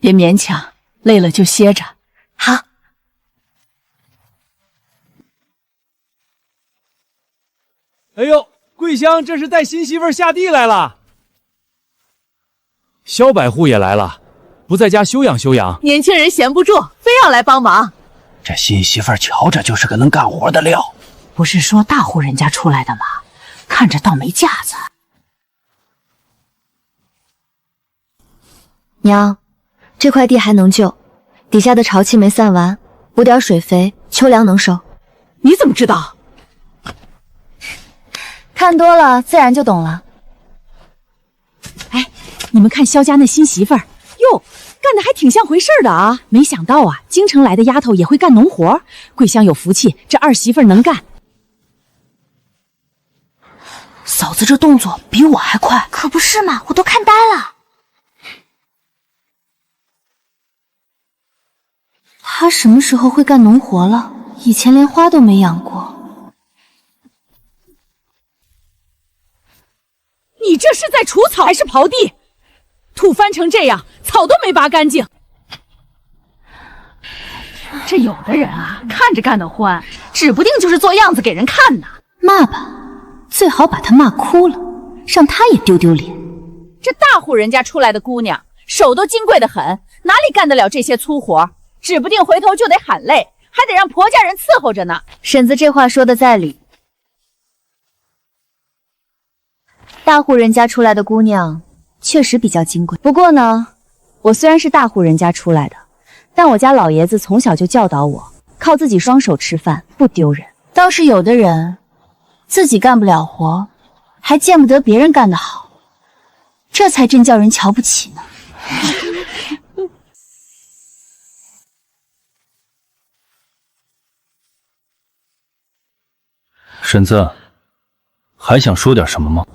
别勉强，累了就歇着。好。哎呦，桂香这是带新媳妇下地来了。萧百户也来了，不在家休养休养。年轻人闲不住，非要来帮忙。这新媳妇瞧着就是个能干活的料。不是说大户人家出来的吗？看着倒没架子。娘，这块地还能救，底下的潮气没散完，补点水肥，秋凉能收。你怎么知道？看多了自然就懂了。哎，你们看萧家那新媳妇儿，哟，干得还挺像回事的啊！没想到啊，京城来的丫头也会干农活，桂香有福气，这二媳妇儿能干。嫂子这动作比我还快，可不是嘛，我都看呆了。她什么时候会干农活了？以前连花都没养过。你这是在除草还是刨地？土翻成这样，草都没拔干净。这有的人啊，看着干得欢，指不定就是做样子给人看呢。骂吧，最好把他骂哭了，让他也丢丢脸。这大户人家出来的姑娘，手都金贵得很，哪里干得了这些粗活？指不定回头就得喊累，还得让婆家人伺候着呢。婶子这话说的在理。大户人家出来的姑娘确实比较金贵，不过呢，我虽然是大户人家出来的，但我家老爷子从小就教导我，靠自己双手吃饭不丢人。倒是有的人自己干不了活，还见不得别人干得好，这才真叫人瞧不起呢。婶子，还想说点什么吗？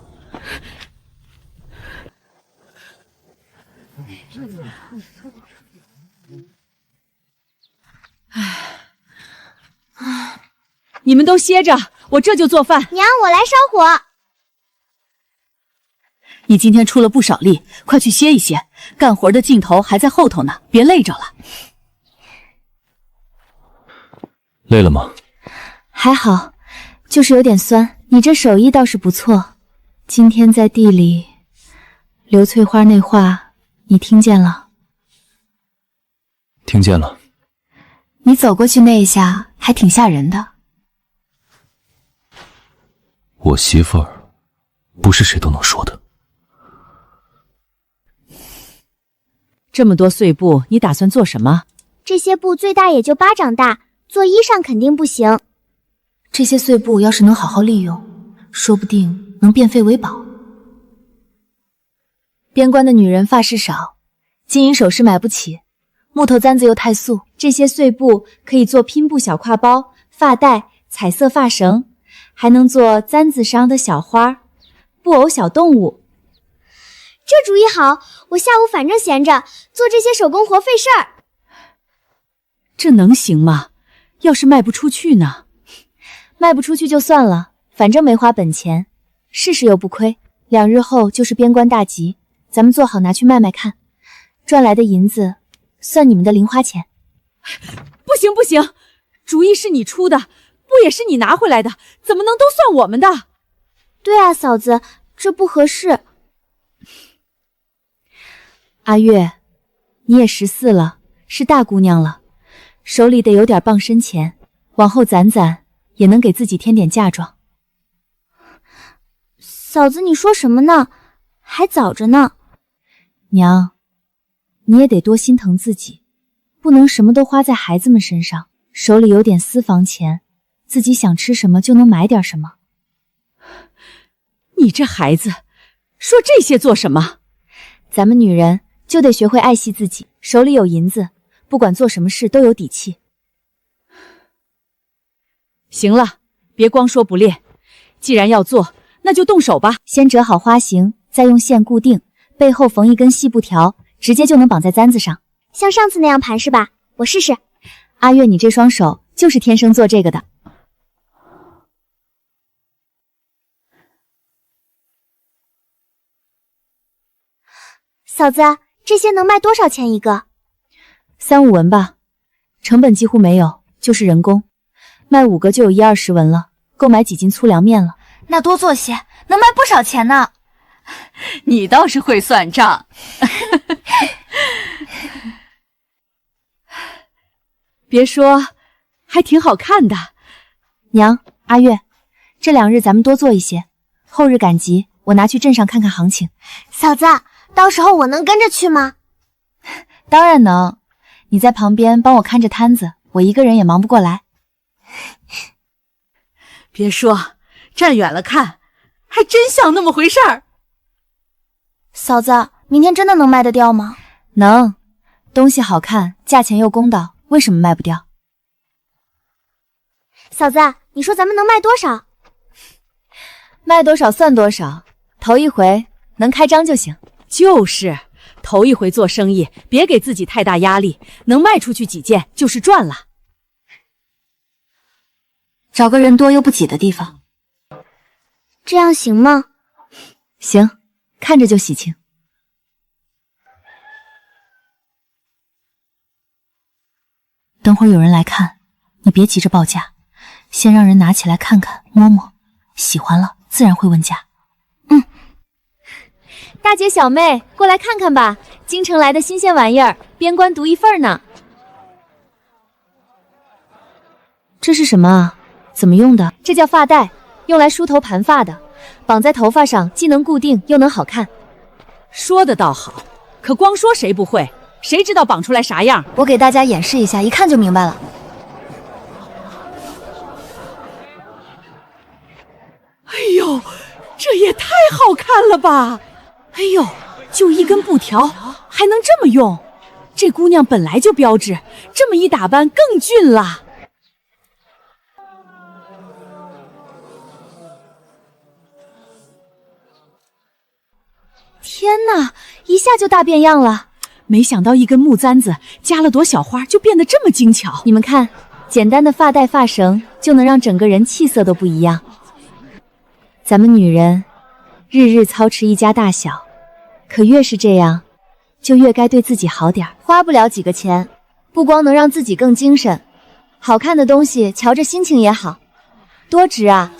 你们都歇着，我这就做饭。娘，我来烧火。你今天出了不少力，快去歇一歇，干活的劲头还在后头呢，别累着了。累了吗？还好，就是有点酸。你这手艺倒是不错。今天在地里，刘翠花那话你听见了？听见了。你走过去那一下还挺吓人的。我媳妇儿不是谁都能说的。这么多碎布，你打算做什么？这些布最大也就巴掌大，做衣裳肯定不行。这些碎布要是能好好利用，说不定能变废为宝。边关的女人发饰少，金银首饰买不起，木头簪子又太素，这些碎布可以做拼布小挎包、发带、彩色发绳，还能做簪子上的小花、布偶小动物。这主意好，我下午反正闲着，做这些手工活费事儿。这能行吗？要是卖不出去呢？卖不出去就算了，反正没花本钱，试试又不亏。2日后就是边关大吉，咱们做好拿去卖卖看，赚来的银子算你们的零花钱。不行不行，主意是你出的，布也是你拿回来的，怎么能都算我们的？对啊，嫂子，这不合适。阿月，你也14了，是大姑娘了，手里得有点傍身钱，往后攒攒也能给自己添点嫁妆。嫂子，你说什么呢？还早着呢。娘，你也得多心疼自己，不能什么都花在孩子们身上，手里有点私房钱，自己想吃什么就能买点什么。你这孩子，说这些做什么？咱们女人就得学会爱惜自己，手里有银子，不管做什么事都有底气。行了，别光说不练，既然要做，那就动手吧。先折好花形，再用线固定，背后缝一根细布条，直接就能绑在簪子上。像上次那样盘是吧？我试试。阿月，你这双手就是天生做这个的。嫂子，这些能卖多少钱一个？3、5文吧，成本几乎没有，就是人工。卖5个就有10-20文了，够买几斤粗粮面了。那多做些，能卖不少钱呢。你倒是会算账。别说，还挺好看的。娘，阿月，这2日咱们多做一些，后日赶集，我拿去镇上看看行情。嫂子，到时候我能跟着去吗？当然能，你在旁边帮我看着摊子，我一个人也忙不过来。别说，站远了看，还真像那么回事儿。嫂子，明天真的能卖得掉吗？能，东西好看，价钱又公道，为什么卖不掉？嫂子，你说咱们能卖多少？卖多少算多少，头一回能开张就行。就是，头一回做生意，别给自己太大压力，能卖出去几件就是赚了。找个人多又不挤的地方。这样行吗？行，看着就喜庆。等会儿有人来看，你别急着报价，先让人拿起来看看摸摸，喜欢了自然会问价。大姐小妹，过来看看吧，京城来的新鲜玩意儿，边关独一份呢。这是什么啊？怎么用的？这叫发带，用来梳头盘发的，绑在头发上，既能固定又能好看。说的倒好，可光说谁不会？谁知道绑出来啥样？我给大家演示一下，一看就明白了。哎呦，这也太好看了吧！哎呦，就一根布条还能这么用，这姑娘本来就标致，这么一打扮更俊了。天哪，一下就大变样了！没想到一根木簪子加了朵小花就变得这么精巧。你们看，简单的发带发绳就能让整个人气色都不一样。咱们女人日日操持一家大小，可越是这样，就越该对自己好点，花不了几个钱，不光能让自己更精神，好看的东西瞧着心情也好，多值啊！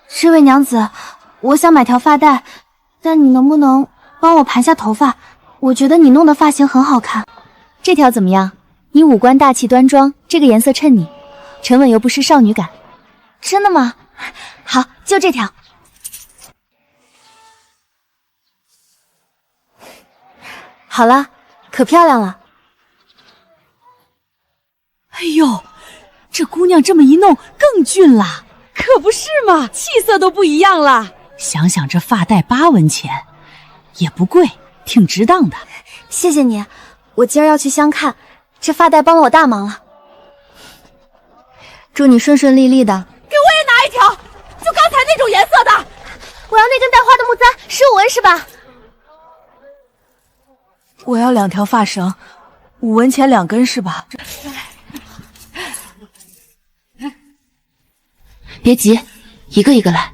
这位娘子，我想买条发带，但你能不能帮我盘下头发？我觉得你弄的发型很好看。这条怎么样？你五官大气端庄，这个颜色衬你，沉稳又不失少女感。真的吗？好，就这条。好了，可漂亮了。哎呦，这姑娘这么一弄更俊了，可不是嘛，气色都不一样了。想想这发带8文钱，也不贵，挺值当的。谢谢你，我今儿要去相看，这发带帮了我大忙了。祝你顺顺利利的。给我也拿一条，就刚才那种颜色的。我要那根带花的木簪，15文是吧？我要2条发绳，5文钱2根是吧？别急，一个一个来。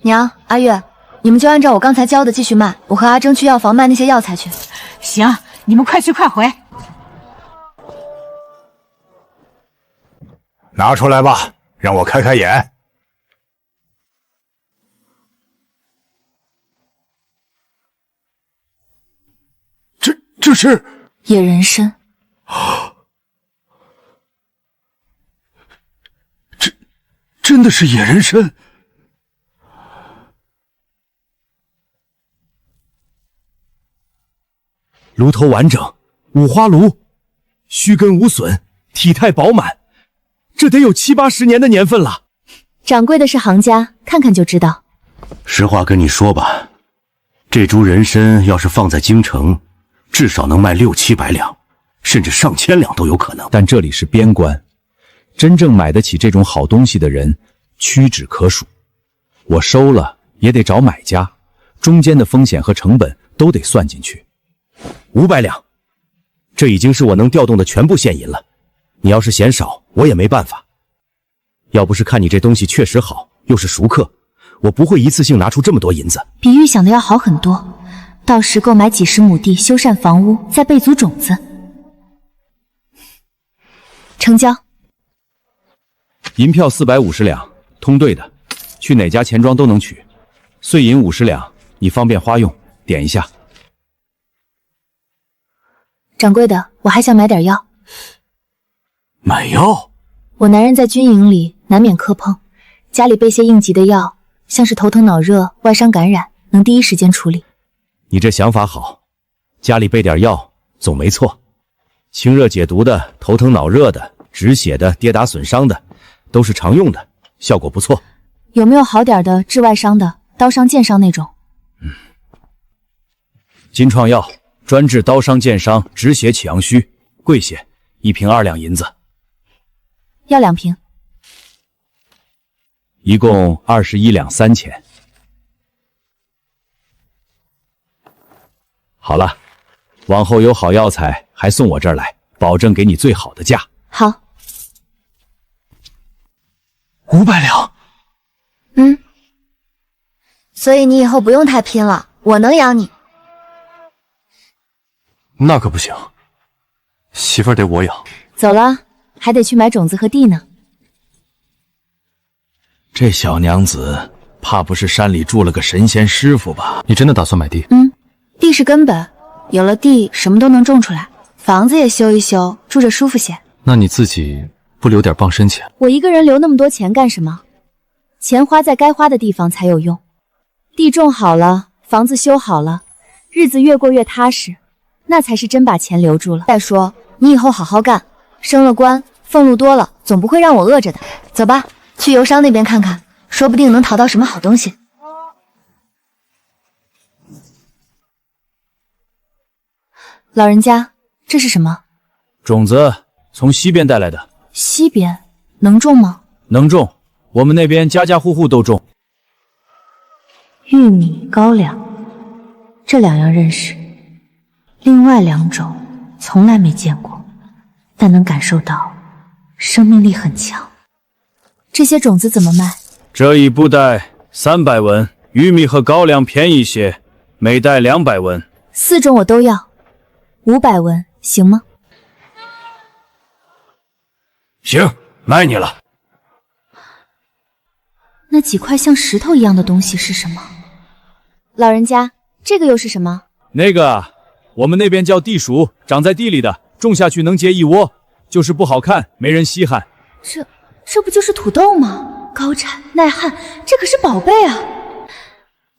娘，阿月，你们就按照我刚才教的继续卖，我和阿征去药房卖那些药材去。行，你们快去快回。拿出来吧，让我开开眼。这是野人参。真的是野人参。炉头完整，五花炉，须根无损，体态饱满，这得有7、80年的年份了。掌柜的是行家，看看就知道。实话跟你说吧，这株人参要是放在京城，至少能卖6、700两，甚至上千两都有可能。但这里是边关，真正买得起这种好东西的人屈指可数。我收了也得找买家，中间的风险和成本都得算进去。500两，这已经是我能调动的全部现银了。你要是嫌少，我也没办法。要不是看你这东西确实好，又是熟客，我不会一次性拿出这么多银子。比预想的要好很多，到时购买几十亩地，修缮房屋，再备足种子。成交。银票450两，通兑的，去哪家钱庄都能取。碎银50两，你方便花用，点一下。掌柜的，我还想买点药。买药？我男人在军营里难免磕碰，家里备些应急的药，像是头疼脑热、外伤感染，能第一时间处理。你这想法好，家里备点药总没错。清热解毒的、头疼脑热的、止血的、跌打损伤的，都是常用的，效果不错。有没有好点的治外伤的，刀伤、剑伤那种？金创药专治刀伤、剑伤、止血、起阳虚，贵些，1瓶2两银子，要2瓶，一共21两3钱。好了，往后有好药材还送我这儿来，保证给你最好的价。好，500两。所以你以后不用太拼了，我能养你。那可不行，媳妇儿得我养。走了，还得去买种子和地呢。这小娘子怕不是山里住了个神仙师傅吧？你真的打算买地？地是根本，有了地，什么都能种出来，房子也修一修，住着舒服些。那你自己不留点傍身钱？我一个人留那么多钱干什么？钱花在该花的地方才有用。地种好了，房子修好了，日子越过越踏实，那才是真把钱留住了。再说，你以后好好干，升了官，俸禄多了，总不会让我饿着的。走吧，去游商那边看看，说不定能淘到什么好东西。老人家，这是什么？种子从西边带来的。西边能种吗？能种，我们那边家家户户都种。玉米、高粱，这2样认识，另外2种从来没见过，但能感受到生命力很强。这些种子怎么卖？这一布袋300文，玉米和高粱便宜些，每袋200文。4种我都要，500文，行吗？行，卖你了。那几块像石头一样的东西是什么？老人家，这个又是什么？那个啊，我们那边叫地鼠，长在地里的，种下去能结一窝，就是不好看，没人稀罕。这不就是土豆吗？高产耐旱，这可是宝贝啊！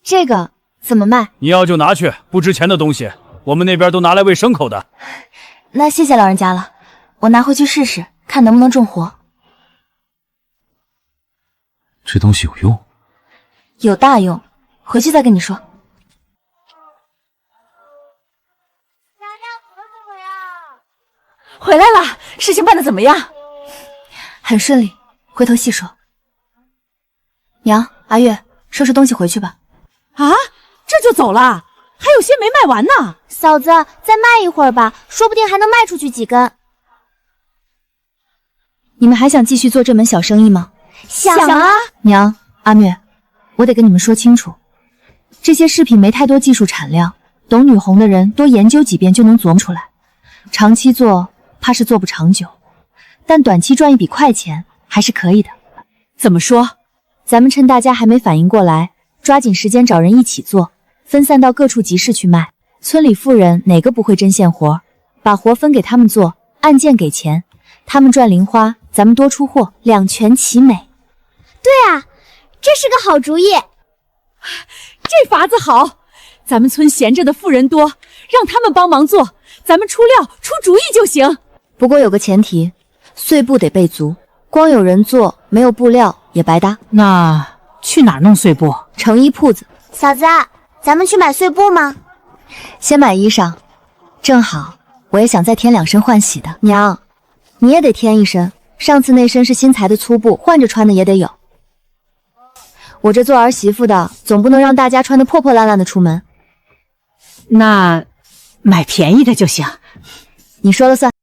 这个怎么卖？你要就拿去，不值钱的东西，我们那边都拿来喂牲口的。那谢谢老人家了，我拿回去试试，看能不能种活。这东西有用？有大用，回去再跟你说。回来了，事情办得怎么样？很顺利，回头细说。娘，阿月，收拾东西回去吧。啊，这就走了？还有些没卖完呢。嫂子，再卖一会儿吧，说不定还能卖出去几根。你们还想继续做这门小生意吗？想啊！娘，阿月，我得跟你们说清楚，这些饰品没太多技术产量，懂女红的人多研究几遍就能琢磨出来，长期做怕是做不长久，但短期赚一笔快钱还是可以的。怎么说？咱们趁大家还没反应过来，抓紧时间找人一起做，分散到各处集市去卖。村里妇人哪个不会针线活，把活分给他们做，按件给钱，他们赚零花，咱们多出货，两全其美。对啊，这是个好主意。这法子好，咱们村闲着的妇人多，让他们帮忙做，咱们出料出主意就行。不过有个前提，碎布得备足，光有人做没有布料也白搭。那去哪儿弄碎布？成衣铺子。嫂子，咱们去买碎布吗？先买衣裳，正好我也想再添2身换洗的。娘，你也得添1身，上次那身是新裁的粗布，换着穿的也得有。我这做儿媳妇的，总不能让大家穿得破破烂烂的出门。那买便宜的就行，你说了算。